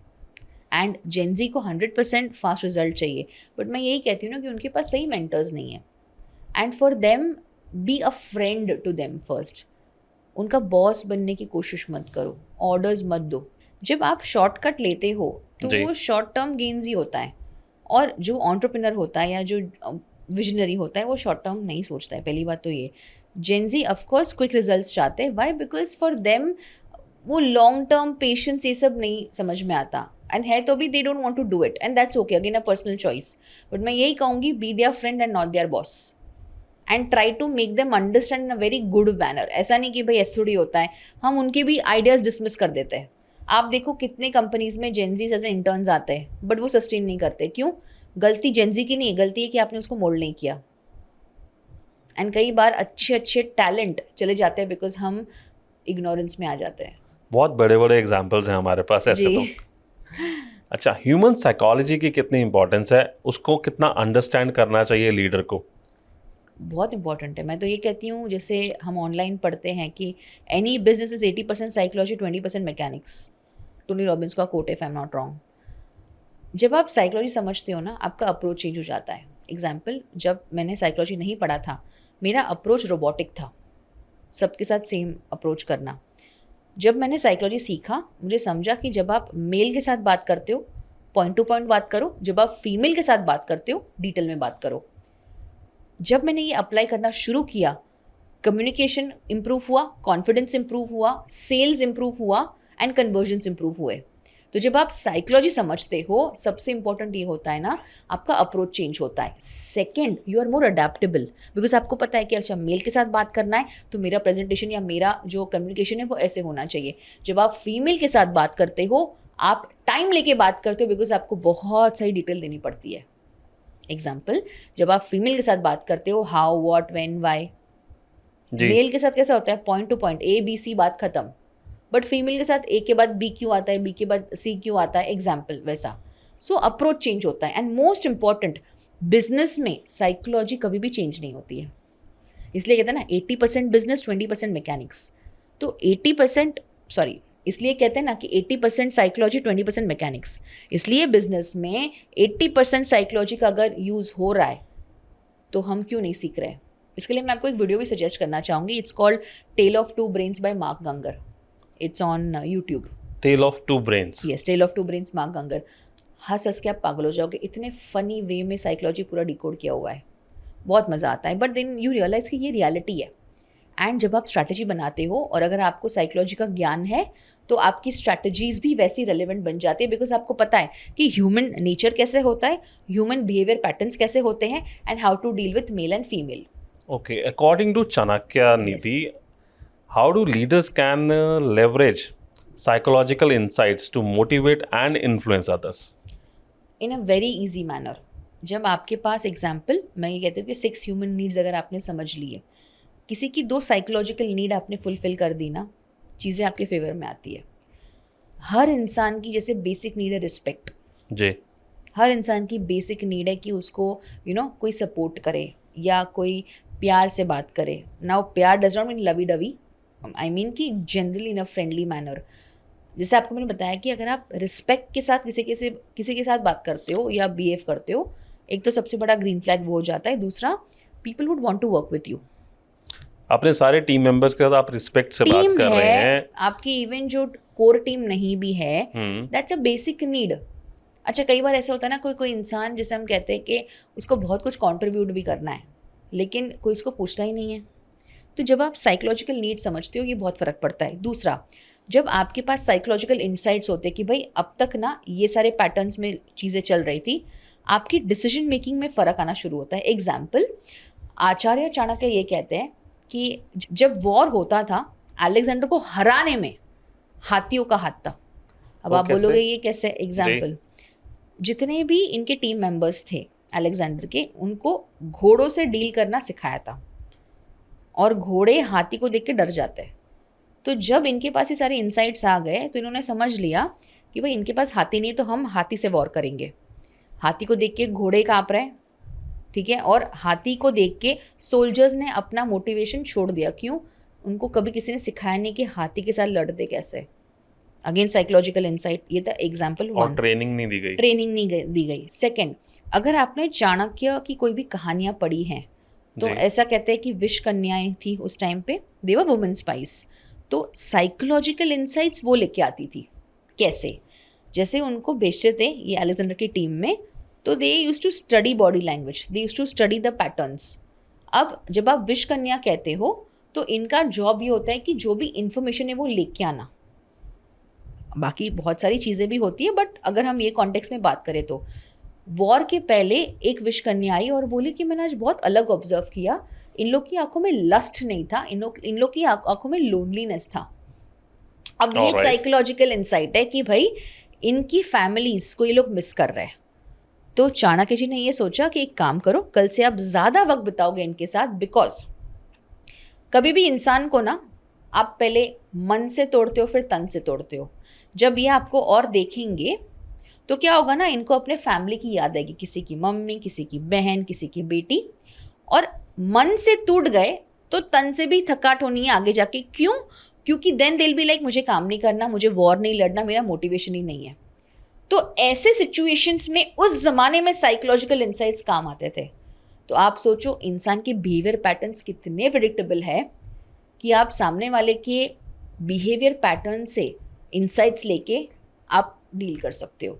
एंड जेनजी को 100% फास्ट रिजल्ट चाहिए। बट मैं यही कहती हूँ ना कि उनके पास सही मेंटर्स नहीं है। And for them, be a friend to them first. उनका बॉस बनने की कोशिश मत करो, ऑर्डर्स मत दो। जब आप शॉर्टकट लेते हो तो वो शॉर्ट टर्म गेन्स ही होता है, और जो एंटरप्रेन्योर होता है या जो विजनरी होता है वो शॉर्ट टर्म नहीं सोचता है। पहली बात तो ये। जेनजी ऑफकोर्स क्विक रिजल्ट्स चाहते हैं। वाई? बिकॉज फॉर देम वो लॉन्ग टर्म पेशेंस ये सब नहीं समझ में आता, एंड है तो भी they don't want to do it, and that's okay, again a personal choice. But मैं यही कहूँगी, be their friend and not their boss, and try to make them understand in a very good manner. ऐसा नहीं कि भाई ऐसा थोड़ी होता है, हम उनके भी आइडियाज़ डिसमिस कर देते हैं। आप देखो कितने कंपनीज में जेनजीज एज इंटर्न्स आते हैं, बट वो सस्टेन नहीं करते। क्यों? गलती जेनजी की नहीं, गलती है कि आपने उसको मोल्ड नहीं किया। एंड कई बार अच्छे अच्छे टैलेंट चले जाते हैं बिकॉज हम इग्नोरेंस में आ जाते हैं। बहुत बड़े बड़े एग्जाम्पल्स हैं हमारे पास ऐसे तो। अच्छा, ह्यूमन साइकोलॉजी की कितनी इंपॉर्टेंस है, उसको कितना अंडरस्टैंड करना चाहिए लीडर को? बहुत इंपॉर्टेंट है। मैं तो ये कहती हूँ, जैसे हम ऑनलाइन पढ़ते हैं कि any business is 80% psychology, 20% mechanics. Tony Robbins का कोट है, if I am not wrong. जब आप साइकोलॉजी समझते हो ना, आपका अप्रोच चेंज हो जाता है। एग्जाम्पल, जब मैंने साइकोलॉजी नहीं पढ़ा था, मेरा अप्रोच रोबोटिक था, सबके साथ सेम अप्रोच करना। जब मैंने साइकोलॉजी सीखा, मुझे समझा कि जब आप मेल के साथ बात करते हो, पॉइंट टू पॉइंट बात करो, जब आप फीमेल के साथ बात करते हो, डिटेल में बात करो। जब मैंने ये अप्लाई करना शुरू किया, कम्युनिकेशन इंप्रूव हुआ, कॉन्फिडेंस इंप्रूव हुआ, सेल्स इंप्रूव हुआ एंड कन्वर्जन्स इंप्रूव हुए। तो जब आप साइकोलॉजी समझते हो, सबसे इंपॉर्टेंट ये होता है ना, आपका अप्रोच चेंज होता है। Second, you are more adaptable, because आपको पता है कि अच्छा मेल के साथ बात करना है तो मेरा प्रेजेंटेशन या मेरा जो कम्युनिकेशन है वो ऐसे होना चाहिए। जब आप फीमेल के साथ बात करते हो, आप टाइम लेके बात करते हो, बिकॉज आपको बहुत सारी डिटेल देनी पड़ती है। एग्जाम्पल, जब आप फीमेल के साथ बात करते हो, how, what, when, why. Male के साथ कैसा होता है, पॉइंट टू पॉइंट, ABC, बात खत्म। बट फीमेल के साथ A के बाद B क्यों आता है, B के बाद C क्यों आता है, एग्जाम्पल वैसा। सो अप्रोच चेंज होता है। एंड मोस्ट इंपॉर्टेंट, बिजनेस में साइकोलॉजी कभी भी चेंज नहीं होती है। इसलिए कहते हैं ना 80% बिजनेस, 20% मैकेनिक्स। तो 80%, सॉरी, इसलिए कहते हैं ना कि 80% साइकोलॉजी, 20% मैकेनिक्स। इसलिए बिजनेस में 80% साइकोलॉजी का अगर यूज़ हो रहा है तो हम क्यों नहीं सीख रहे। इसके लिए मैं आपको एक वीडियो भी सजेस्ट करना चाहूँगी। It's called tale of two brains by Mark Gungor. It's on YouTube. Tale of Two Brains. Yes, Tale of Two Brains, mark ginger. हंस के आप पागल हो जाओगे, इतने फनी वे में साइकोलॉजी पूरा डिकोड किया हुआ है, बहुत मज़ा आता है। बट देन यू रियलाइज़ कि ये रियलिटी है। एंड जब आप स्ट्रैटेजी बनाते हो और अगर आपको साइकोलॉजी का ज्ञान है तो आपकी स्ट्रैटेजीज भी वैसी रेलिवेंट बन जाती है, बिकॉज आपको पता है कि ह्यूमन नेचर कैसे होता है, ह्यूमन बिहेवियर पैटर्न्स कैसे होते हैं, and how to deal with male and female. Okay, according to Chanakya Niti, how do leaders can leverage psychological insights to motivate and influence others? In a very easy manner. जब आपके पास example, मैं ये कहती हूँ कि 6 human needs अगर आपने समझ लिए, किसी की 2 साइकोलॉजिकल नीड आपने फुलफिल कर दी ना, चीज़ें आपके फेवर में आती है। हर इंसान की जैसे बेसिक नीड है रिस्पेक्ट जी, हर इंसान की बेसिक नीड है कि उसको कोई सपोर्ट करे या कोई प्यार से बात करे। नाउ प्यार does not mean lovey dovey, I mean कि generally in a friendly manner. जैसे आपको मैंने बताया कि अगर आप रिस्पेक्ट के साथ किसी के साथ बात करते हो या बिहेव करते हो, एक तो सबसे बड़ा ग्रीन फ्लैग वो हो जाता है। दूसरा, people would want to work with you. अपने सारे टीम मेंबर्स के साथ आप रिस्पेक्ट से बात कर रहे हैं। आपकी इवन जो कोर टीम नहीं भी है, दैट्स अ बेसिक नीड। अच्छा, कई बार ऐसा होता है ना, कोई इंसान जिसे हम कहते हैं कि उसको बहुत कुछ कंट्रीब्यूट भी करना है लेकिन कोई इसको पूछता ही नहीं है। तो जब आप साइकोलॉजिकल नीड समझते हो, ये बहुत फ़र्क पड़ता है। दूसरा, जब आपके पास साइकोलॉजिकल इंसाइट्स होते हैं कि भाई अब तक ना ये सारे पैटर्न्स में चीज़ें चल रही थी, आपकी डिसीजन मेकिंग में फ़र्क आना शुरू होता है। एग्जाम्पल, आचार्य चाणक्य ये कहते हैं कि जब वॉर होता था, अलेक्जेंडर को हराने में हाथियों का हाथ था। अब आप बोलोगे ये कैसे? एग्जाम्पल, जितने भी इनके टीम मेंबर्स थे अलेक्जेंडर के, उनको घोड़ों से डील करना सिखाया था और घोड़े हाथी को देख के डर जाते हैं। तो जब इनके पास ये सारे इंसाइट्स आ गए तो इन्होंने समझ लिया कि भाई इनके पास हाथी नहीं है तो हम हाथी से वॉर करेंगे। हाथी को देख के घोड़े काँप रहे हैं, ठीक है, और हाथी को देख के सोल्जर्स ने अपना मोटिवेशन छोड़ दिया। क्यों? उनको कभी किसी ने सिखाया नहीं कि हाथी के साथ लड़ते कैसे। अगेन साइकोलॉजिकल इंसाइट, ये था एग्जाम्पल 1। और ट्रेनिंग नहीं दी गई। सेकेंड, अगर आपने चाणक्य की कोई भी कहानियाँ पढ़ी हैं तो ऐसा कहते हैं कि विष कन्याएं थी उस टाइम पे, दे वर वुमेन स्पाइस। तो साइकोलॉजिकल इंसाइट्स वो लेके आती थी। कैसे? जैसे उनको बेचते थे ये अलेक्जेंडर की टीम में, तो they use to study body language, they use to study the patterns. अब जब आप विष कन्या कहते हो तो इनका जॉब ये होता है कि जो भी इंफॉर्मेशन है वो लेके आना। बाकी बहुत सारी चीज़ें भी होती है, बट अगर हम ये कॉन्टेक्स्ट में बात करें तो वॉर के पहले एक विष कन्या आई और बोली कि मैंने आज बहुत अलग ऑब्जर्व किया, इन लोग की आंखों में लस्ट नहीं था, इन लोग की आंखों में लोनलीनेस था। अब ये एक साइकोलॉजिकल इंसाइट है कि भाई इनकी फैमिलीज को ये लोग मिस कर रहे हैं। तो चाणक्य जी ने ये सोचा कि एक काम करो, कल से आप ज़्यादा वक्त बिताओगे इनके साथ, बिकॉज कभी भी इंसान को ना आप पहले मन से तोड़ते हो फिर तन से तोड़ते हो। जब ये आपको और देखेंगे तो क्या होगा ना, इनको अपने फैमिली की याद आएगी, किसी की मम्मी, किसी की बहन, किसी की बेटी। और मन से टूट गए तो तन से भी थकाट होनी है आगे जाके। क्यों? क्योंकि then they will be like मुझे काम नहीं करना, मुझे वॉर नहीं लड़ना, मेरा मोटिवेशन ही नहीं है। तो ऐसे सिचुएशंस में उस ज़माने में साइकोलॉजिकल इंसाइट्स काम आते थे। तो आप सोचो इंसान के बिहेवियर पैटर्न्स कितने प्रेडिक्टेबल है कि आप सामने वाले के बिहेवियर पैटर्न से इंसाइट्स लेके आप डील कर सकते हो।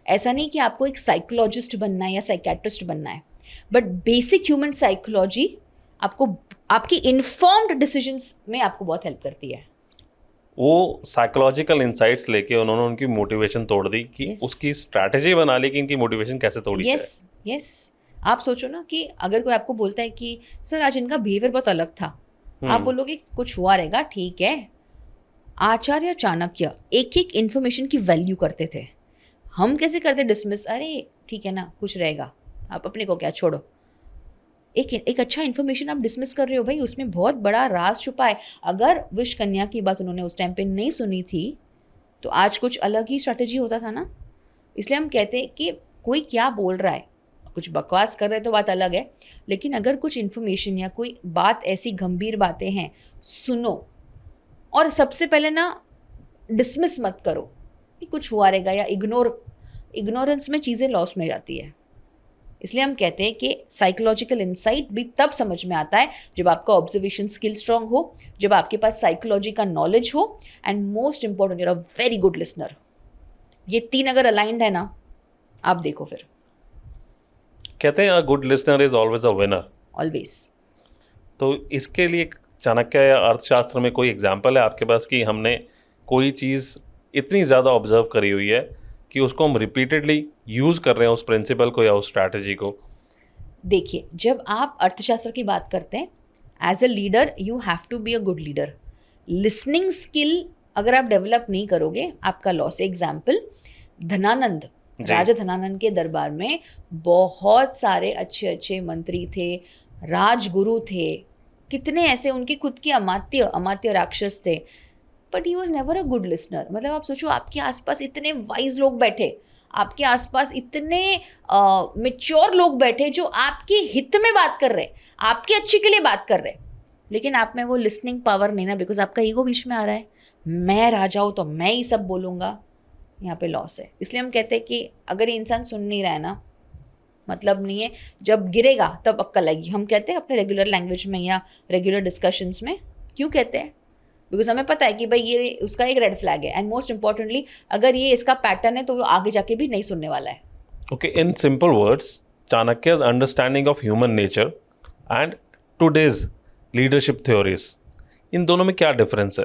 ऐसा नहीं कि आपको एक साइकोलॉजिस्ट बनना है या साइकेट्रिस्ट बनना है, बट बेसिक ह्यूमन साइकोलॉजी आपको आपकी इन्फॉर्म्ड डिसीजंस में आपको बहुत हेल्प करती है। वो साइकोलॉजिकल इंसाइट्स लेके उन्होंने उनकी मोटिवेशन तोड़ दी कि उसकी स्ट्रैटेजी बना ली कि इनकी मोटिवेशन कैसे तोड़ी जाए। यस आप सोचो ना कि अगर कोई आपको बोलता है कि सर आज इनका बिहेवियर बहुत अलग था, आप बोलोगे कुछ हुआ रहेगा, ठीक है। आचार्य चाणक्य एक एक इन्फॉर्मेशन की वैल्यू करते थे। हम कैसे करते डिसमिस, अरे ठीक है ना कुछ रहेगा, आप अपने को क्या छोड़ो। एक अच्छा इन्फॉर्मेशन आप डिसमिस कर रहे हो भाई, उसमें बहुत बड़ा राज छुपा है। अगर विश कन्या की बात उन्होंने उस टाइम पे नहीं सुनी थी तो आज कुछ अलग ही स्ट्रैटेजी होता था ना। इसलिए हम कहते हैं कि कोई क्या बोल रहा है, कुछ बकवास कर रहे तो बात अलग है, लेकिन अगर कुछ इन्फॉर्मेशन या कोई बात ऐसी गंभीर बातें हैं, सुनो। और सबसे पहले ना डिसमिस मत करो कि कुछ हुआ रहेगा या इग्नोरेंस में चीज़ें लॉस में जाती है। इसलिए हम कहते हैं कि साइकोलॉजिकल इंसाइट भी तब समझ में आता है जब आपका ऑब्जर्वेशन स्किल स्ट्रांग हो, जब आपके पास साइकोलॉजी का नॉलेज हो, and most important you're a very good listener. ये 3 अगर अलाइंड है ना, आप देखो फिर। कहते हैं a good listener is always a winner. Always. तो इसके लिए चाणक्य या अर्थशास्त्र में कोई एग्जाम्पल है आपके पास कि हमने कोई चीज़ इतनी ज़्यादा ऑब्जर्व करी हुई है कि उसको हम रिपीटेडली यूज़ कर रहे हैं उस प्रिंसिपल को या उस स्ट्रैटेजी को? देखिए, जब आप अर्थशास्त्र की बात करते हैं, as a leader you have to be a good leader. Listening skill अगर आप डेवलप नहीं करोगे, आपका लॉस। एग्जाम्पल, धनानंद, राजा धनानंद के दरबार में बहुत सारे अच्छे अच्छे मंत्री थे, राजगुरु थे, कितने ऐसे उनके खुद के अमात्य राक्षस थे, but he was never a good listener. मतलब आप सोचो, आपके आसपास इतने वाइज लोग बैठे, आपके आसपास इतने मेच्योर लोग बैठे जो आपके हित में बात कर रहे, आपके अच्छे के लिए बात कर रहे, लेकिन आप में वो लिसनिंग पावर नहीं ना, बिकॉज आपका ईगो बीच में आ रहा है। मैं राजा हूँ तो मैं ही सब बोलूँगा, यहाँ पे लॉस है। इसलिए हम कहते हैं कि अगर ये इंसान सुन नहीं रहा है ना, मतलब नहीं है, जब गिरेगा तब अक्ल आएगी। हम कहते हैं अपने रेगुलर लैंग्वेज में या रेगुलर डिस्कशंस में। क्यों कहते हैं? बिकॉज हमें पता है कि भाई ये उसका एक रेड फ्लैग है, एंड मोस्ट इंपॉर्टेंटली अगर ये इसका पैटर्न है तो वो आगे जाके भी नहीं सुनने वाला है। Okay, in simple words, Chanakya's understanding of human nature and today's leadership theories, इन दोनों में क्या डिफरेंस है?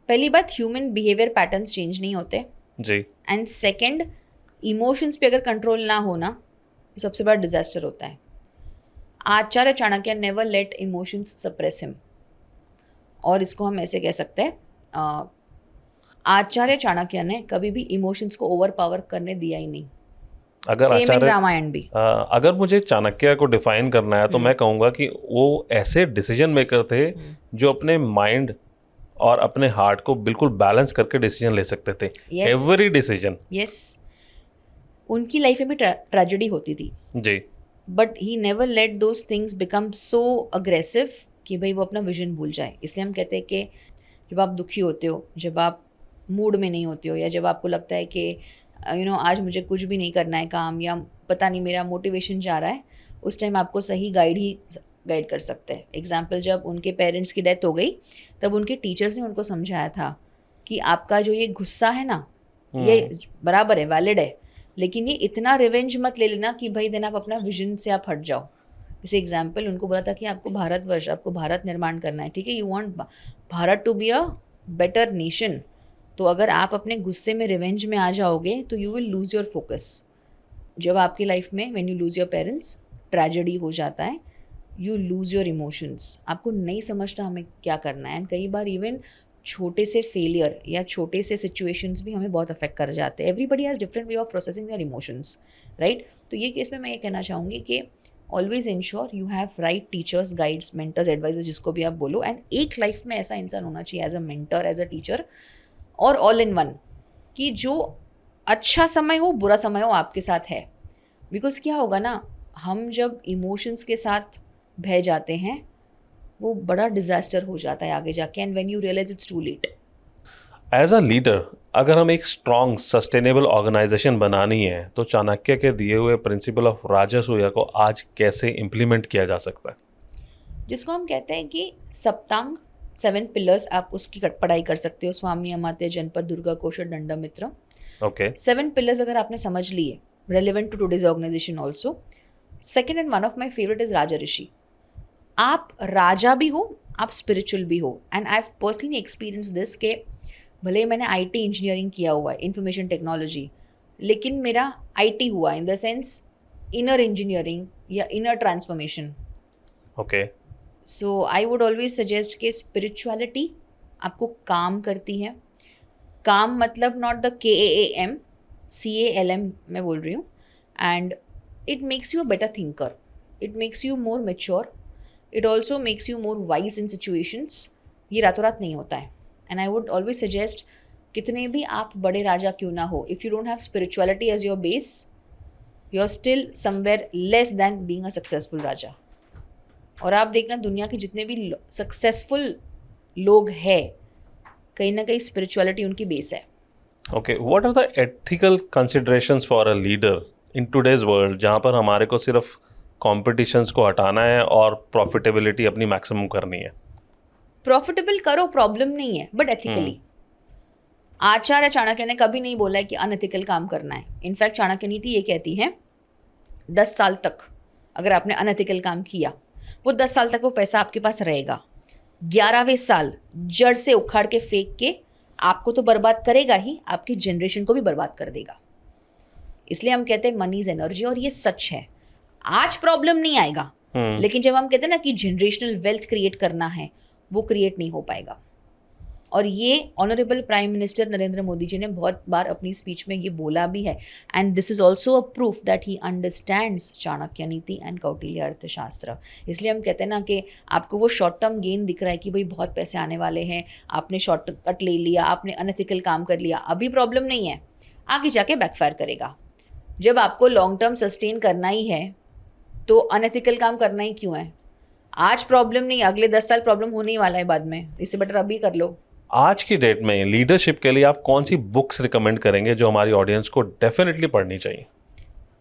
पहली बात, ह्यूमन बिहेवियर पैटर्न्स चेंज नहीं होते जी। एंड सेकंड, इमोशंस पे अगर कंट्रोल ना हो ना, तो सबसे बड़ा डिजास्टर होता है। Acharya Chanakya never let emotions suppress him, और इसको हम ऐसे कह सकते हैं, आचार्य चाणक्य ने कभी भी इमोशंस को ओवर पावर करने दिया ही नहीं। अगर आचार्य रामायण भी, अगर मुझे चाणक्य को डिफाइन करना है तो मैं कहूँगा कि वो ऐसे डिसीजन मेकर थे जो अपने माइंड और अपने हार्ट को बिल्कुल बैलेंस करके डिसीजन ले सकते थे। Every decision. यस, उनकी लाइफ में भी ट्रेजेडी होती थी जी, but he never let those things become so aggressive कि भाई वो अपना विजन भूल जाए। इसलिए हम कहते हैं कि जब आप दुखी होते हो, जब आप मूड में नहीं होते हो, या जब आपको लगता है कि आज मुझे कुछ भी नहीं करना है काम, या पता नहीं मेरा मोटिवेशन जा रहा है, उस टाइम आपको सही गाइड कर सकते हैं। एग्जाम्पल, जब उनके पेरेंट्स की डेथ हो गई तब उनके टीचर्स ने उनको समझाया था कि आपका जो ये गुस्सा है ना, ये बराबर है, वैलिड है, लेकिन ये इतना रिवेंज मत ले लेना कि भाई देन आप अपना विजन से आप हट जाओ। जैसे एग्जाम्पल, उनको बोला था कि आपको भारतवर्ष, आपको भारत निर्माण करना है, ठीक है, you want Bharat to be a better nation, तो अगर आप अपने गुस्से में रिवेंज में आ जाओगे तो you will lose your focus. जब आपकी लाइफ में when you lose your parents, tragedy हो जाता है, यू लूज़ योर इमोशंस, आपको नहीं समझता हमें क्या करना है, एंड कई बार इवन छोटे से फेलियर या छोटे से सिचुएशंस भी हमें बहुत अफेक्ट कर जाते हैं। Everybody has different way of processing their emotions, right. तो ये केस में मैं ये कहना चाहूँगी कि always ensure you have right teachers, guides, mentors, advisors, जिसको भी आप बोलो, एंड एक लाइफ में ऐसा इंसान होना चाहिए as a mentor, as a teacher, और ऑल इन वन, कि जो अच्छा समय हो, बुरा समय हो, आपके साथ है। बिकॉज क्या होगा ना, हम जब इमोशंस के साथ बह जाते हैं, वो बड़ा डिजास्टर हो जाता है आगे जाके, and when you realise it's too late. As a leader, अगर हम एक स्ट्रॉन्ग सस्टेनेबल ऑर्गेनाइजेशन बनानी है तो चाणक्य के दिए हुए प्रिंसिपल ऑफ राजसूय को आज कैसे इम्प्लीमेंट किया जा सकता है? जिसको हम कहते हैं कि सप्तांग, 7 पिलर्स, आप उसकी पढ़ाई कर सकते हो, स्वामी अमात्य, जनपद, दुर्गा कोश, दंडमित्र। ओके, 7 पिलर्स अगर आपने समझ लिए, relevant to today's organisation also. Second and one of my favourite is raja rishi. आप राजा भी हो, आप स्पिरिचुअल भी हो. And I have personally experience this के भले मैंने आईटी इंजीनियरिंग किया हुआ है, इंफॉर्मेशन टेक्नोलॉजी, लेकिन मेरा आईटी हुआ in the sense inner engineering या inner transformation. Okay. So I would always suggest कि स्पिरिचुअलिटी आपको काम करती है. काम मतलब नॉट द KAAM, CALM मैं बोल रही हूँ. And it makes you a better thinker, it makes you more mature, it also makes you more wise in situations. ये रातों रात नहीं होता है. And I would always suggest, कितने भी आप बड़े राजा क्यों ना हो, if you don't have spirituality as your base, you are still somewhere less than being a successful राजा. और आप देखना दुनिया के जितने भी सक्सेसफुल लोग हैं, कहीं ना कहीं स्पिरिचुअलिटी उनकी बेस है. Okay, what are the ethical considerations for a leader in today's world, जहाँ पर हमारे को सिर्फ कॉम्पिटिशन्स को हटाना है और प्रॉफिटेबिलिटी अपनी मैक्सिमम करनी है? प्रॉफिटेबल करो, प्रॉब्लम नहीं है, बट एथिकली. आचार्य चाणक्य ने कभी नहीं बोला है कि अनएथिकल काम करना है. इनफैक्ट चाणक्य नीति ये कहती है 10 साल तक अगर आपने अनएथिकल काम किया, वो 10 साल तक वो पैसा आपके पास रहेगा. 11वें साल जड़ से उखाड़ के फेंक के आपको तो बर्बाद करेगा ही, आपकी जनरेशन को भी बर्बाद कर देगा. इसलिए हम कहते हैं मनी इज एनर्जी, और ये सच है. आज प्रॉब्लम नहीं आएगा, लेकिन जब हम कहते हैं ना कि जनरेशनल वेल्थ क्रिएट करना है, वो क्रिएट नहीं हो पाएगा. और ये honourable prime minister Narendra Modi ji ने बहुत बार अपनी स्पीच में ये बोला भी है. And this is also a proof that he understands Chanakya नीति एंड कौटिल्य अर्थशास्त्र. इसलिए हम कहते हैं ना कि आपको वो शॉर्ट टर्म गेन दिख रहा है कि भाई बहुत पैसे आने वाले हैं, आपने शॉर्ट कट ले लिया, आपने अनएथिकल काम कर लिया, अभी प्रॉब्लम नहीं है, आगे जाके बैकफायर करेगा. जब आपको लॉन्ग टर्म सस्टेन करना ही है तो अनएथिकल काम करना ही क्यों है? आज प्रॉब्लम नहीं, अगले 10 साल प्रॉब्लम होने ही वाला है बाद में, इससे बेटर अभी कर लो. आज की डेट में लीडरशिप के लिए आप कौन सी बुक्स रिकमेंड करेंगे जो हमारी ऑडियंस को डेफिनेटली पढ़नी चाहिए?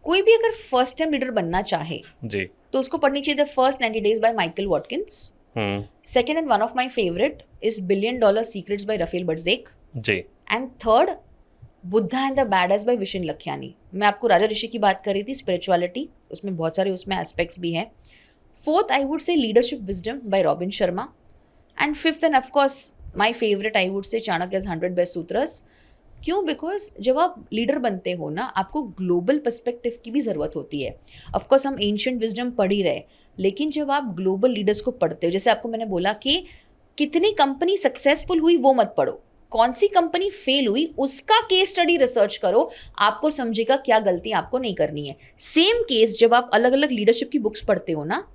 कोई भी अगर फर्स्ट टाइम लीडर बनना चाहे जी, तो उसको पढ़नी चाहिए the first 90 days by Michael Watkins. Second and one of my favourite is $1 Billion secrets by Raphael Badziag ji. And third Buddha and the badass by Vishen Lakhiani. मैं आपको राजा ऋषि की बात कर रही थी, स्पिरिचुअलिटी, उसमें बहुत सारे उसमें एस्पेक्ट्स भी हैं. Fourth I would say leadership wisdom by Robin Sharma. And fifth and of course my favourite I would say Chanakya's 100 Best Sutras. क्यों? बिकॉज जब आप लीडर बनते हो ना, आपको ग्लोबल पर्सपेक्टिव की भी ज़रूरत होती है. ऑफकोर्स हम एंशिएंट विजडम पढ़ ही रहे, लेकिन जब आप ग्लोबल लीडर्स को पढ़ते हो, जैसे आपको मैंने बोला कि कितनी कंपनी सक्सेसफुल हुई वो मत पढ़ो, कौन सी कंपनी फेल हुई उसका केस स्टडी रिसर्च करो, आपको समझेगा क्या गलती आपको नहीं करनी है. सेम केस जब आप अलग अलग लीडरशिप की बुक्स पढ़ते हो ना,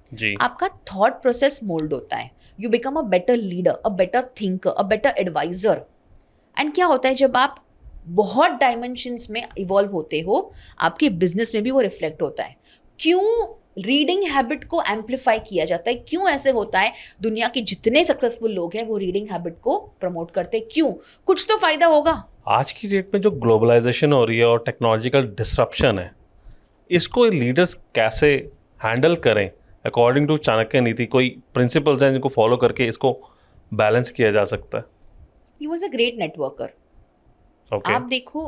आपका थॉट प्रोसेस मोल्ड होता है. You become a better leader, a better thinker, a better advisor. And क्या होता है जब आप बहुत डायमेंशंस में इवॉल्व होते हो, आपके बिजनेस में भी वो रिफ्लेक्ट होता है. क्यों रीडिंग हैबिट को एम्पलीफाई किया जाता है? क्यों ऐसे होता है? दुनिया के जितने सक्सेसफुल लोग हैं वो रीडिंग हैबिट को प्रमोट करते हैं. क्यों? कुछ तो फायदा होगा. आज की डेट में जो ग्लोबलाइजेशन हो रही है और टेक्नोलॉजिकल डिसरप्शन है, इसको लीडर्स कैसे हैंडल करें? अकॉर्डिंग टू चाणक्य नीति कोई प्रिंसिपल्स हैं जिनको फॉलो करके इसको बैलेंस किया जा सकता है? He was a great networker. आप देखो,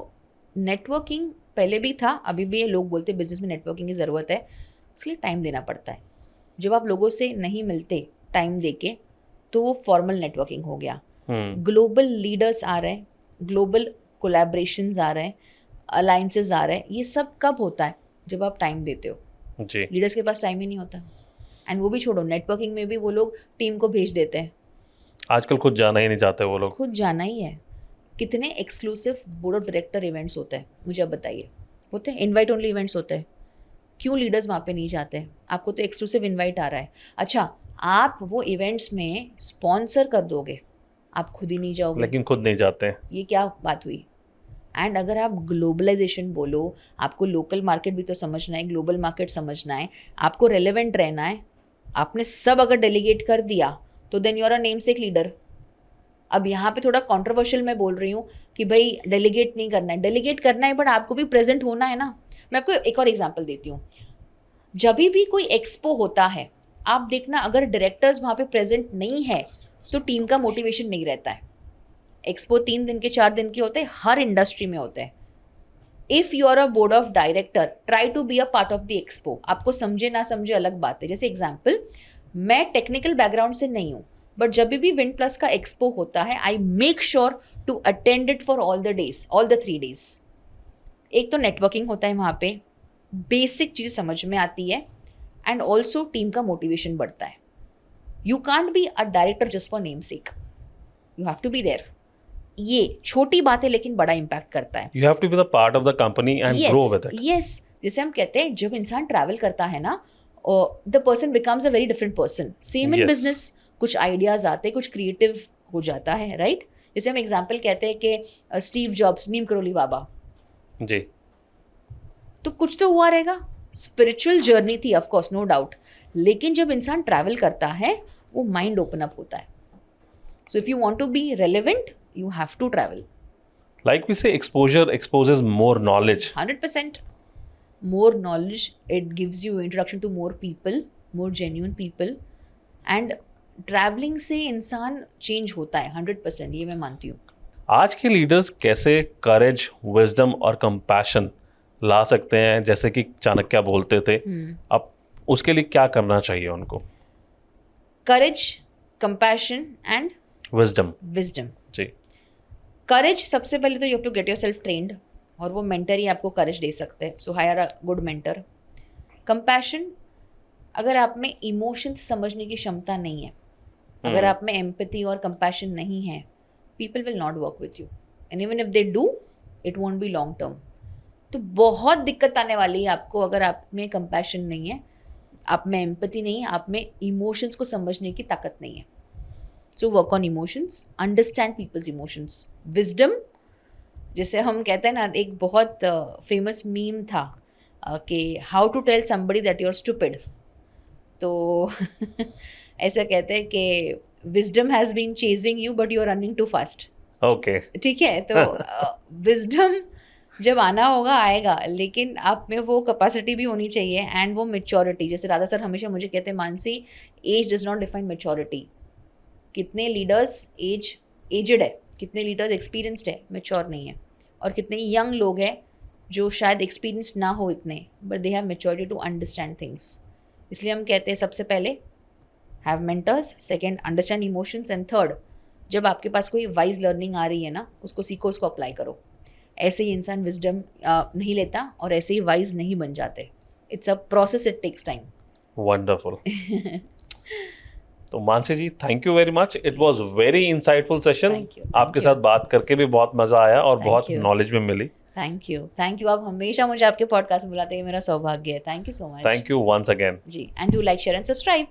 नेटवर्किंग पहले भी था, अभी भी है. लोग बोलते हैं बिजनेस में नेटवर्किंग की ज़रूरत है, इसके लिए टाइम देना पड़ता है. जब आप लोगों से नहीं मिलते टाइम देके, तो वो फॉर्मल नेटवर्किंग हो गया. ग्लोबल लीडर्स आ रहे हैं, ग्लोबल कोलैबोरेशंस आ रहे हैं, अलायंसेस आ रहे हैं. ये सब कब होता है? जब आप टाइम देते हो. लीडर्स के पास टाइम ही नहीं होता. एंड वो भी छोड़ो, नेटवर्किंग में भी वो लोग टीम को भेज देते हैं. आजकल खुद जाना ही नहीं चाहते वो लोग. खुद जाना ही है. कितने exclusive board of director events होते हैं, मुझे अब बताइए. होते हैं इनवाइट ओनली इवेंट्स होते हैं. क्यों लीडर्स वहाँ पे नहीं जाते? आपको तो एक्सक्लूसिव इनवाइट आ रहा है. अच्छा, आप वो इवेंट्स में स्पॉन्सर कर दोगे, आप खुद ही नहीं जाओगे, लेकिन खुद नहीं जाते. ये क्या बात हुई? एंड अगर आप ग्लोबलाइजेशन बोलो, आपको लोकल मार्केट भी तो समझना है, ग्लोबल मार्केट समझना है, आपको रेलेवेंट रहना है. आपने सब अगर डेलीगेट कर दिया तो then you are a namesake leader. अब यहाँ पे थोड़ा कंट्रोवर्शियल मैं बोल रही हूँ कि भाई डेलीगेट नहीं करना है, डेलीगेट करना है, बट आपको भी प्रेजेंट होना है ना. मैं आपको एक और एग्जांपल देती हूँ. जब भी कोई एक्सपो होता है, आप देखना, अगर डायरेक्टर्स वहाँ पे प्रेजेंट नहीं है तो टीम का मोटिवेशन नहीं रहता है. एक्सपो 3 दिन के 4 दिन के होते हैं, हर इंडस्ट्री में होते हैं. If you are a board of director, try to be a part of the expo. आपको समझे ना समझे अलग बात है. जैसे एग्जाम्पल, मैं टेक्निकल बैकग्राउंड से नहीं हूँ, बट जब भी विन प्लस का एक्सपो होता है I make sure to attend it for all the 3 days. एक तो नेटवर्किंग होता है वहाँ पे, बेसिक चीज़ समझ में आती है, एंड ऑल्सो टीम का मोटिवेशन बढ़ता है. You can't be a director just for namesake, you have to be there. ये छोटी बात है लेकिन बड़ा इम्पैक्ट करता है. You have to be the part of the company and grow with it. Yes, जैसे हम कहते हैं जब इंसान ट्रैवल करता है ना, the person becomes a very different person. Same in business, कुछ आइडियाज आते हैं, कुछ क्रिएटिव हो जाता है, राइट? जैसे हम एग्जाम्पल कहते हैं कि स्टीव जॉब्स, नीम करोली बाबा जी, तो कुछ तो हुआ रहेगा. स्पिरिचुअल जर्नी थी ऑफ कोर्स, नो डाउट, लेकिन जब इंसान ट्रैवल करता है वो माइंड ओपन अप होता है. So if you want to be relevant, you have to travel. Like we say, exposure exposes more knowledge. 100% more knowledge. It gives you introduction to more people, more genuine people, and traveling से इंसान change होता है 100%. ये मैं मानती हूँ. आज के लीडर्स कैसे करेज, विजडम और कंपैशन ला सकते हैं, जैसे कि चाणक्य बोलते थे, अब उसके लिए क्या करना चाहिए उनको? Courage, compassion and wisdom. जी. करेज, सबसे पहले तो you have to get yourself trained, और वो मेंटर ही आपको करेज दे सकते हैं. So hire a good mentor. Compassion, अगर आप में इमोशंस समझने की क्षमता नहीं है, अगर आप में एम्पैथी और कंपैशन नहीं है, people will not work with you, and even if they do, it won't be long term. तो बहुत दिक्कत आने वाली है आपको अगर आप में कंपैशन नहीं है, आप में एम्पैथी नहीं है, आप में इमोशंस को समझने की ताकत नहीं है. So work on emotions, understand people's emotions. Wisdom, जैसे हम कहते हैं ना, एक बहुत फेमस मीम था कि how to tell somebody that you're stupid. तो ऐसा कहते हैं कि wisdom has been chasing you but you're running too fast. Okay. ठीक है, तो wisdom जब आना होगा आएगा, लेकिन आप में वो कैपेसिटी भी होनी चाहिए एंड वो मेच्योरिटी. जैसे राधा सर हमेशा मुझे कहते हैं, Mansi, age does not define maturity. कितने लीडर्स एजड है, कितने लीडर्स एक्सपीरियंस्ड है, मैच्योर नहीं है, और कितने यंग लोग हैं जो शायद एक्सपीरियंस्ड ना हो इतने, but they have maturity to understand things. इसलिए हम कहते हैं सबसे पहले have mentors, second understand emotions, and third, जब आपके पास कोई वाइज लर्निंग आ रही है ना, उसको सीखो, उसको अप्लाई करो. ऐसे ही इंसान विजडम नहीं लेता और ऐसे ही वाइज नहीं बन जाते. It's a process, it takes time. Wonderful. तो Mansi ji, thank you very much. It was very insightful session. आपके साथ बात करके भी बहुत मजा आया और बहुत नॉलेज भी मिली. Thank you. आप हमेशा मुझे आपके पॉडकास्ट में बुलाते हैं, मेरा सौभाग्य है. Thank you so much. Thank you once again. जी, and do like, share and subscribe.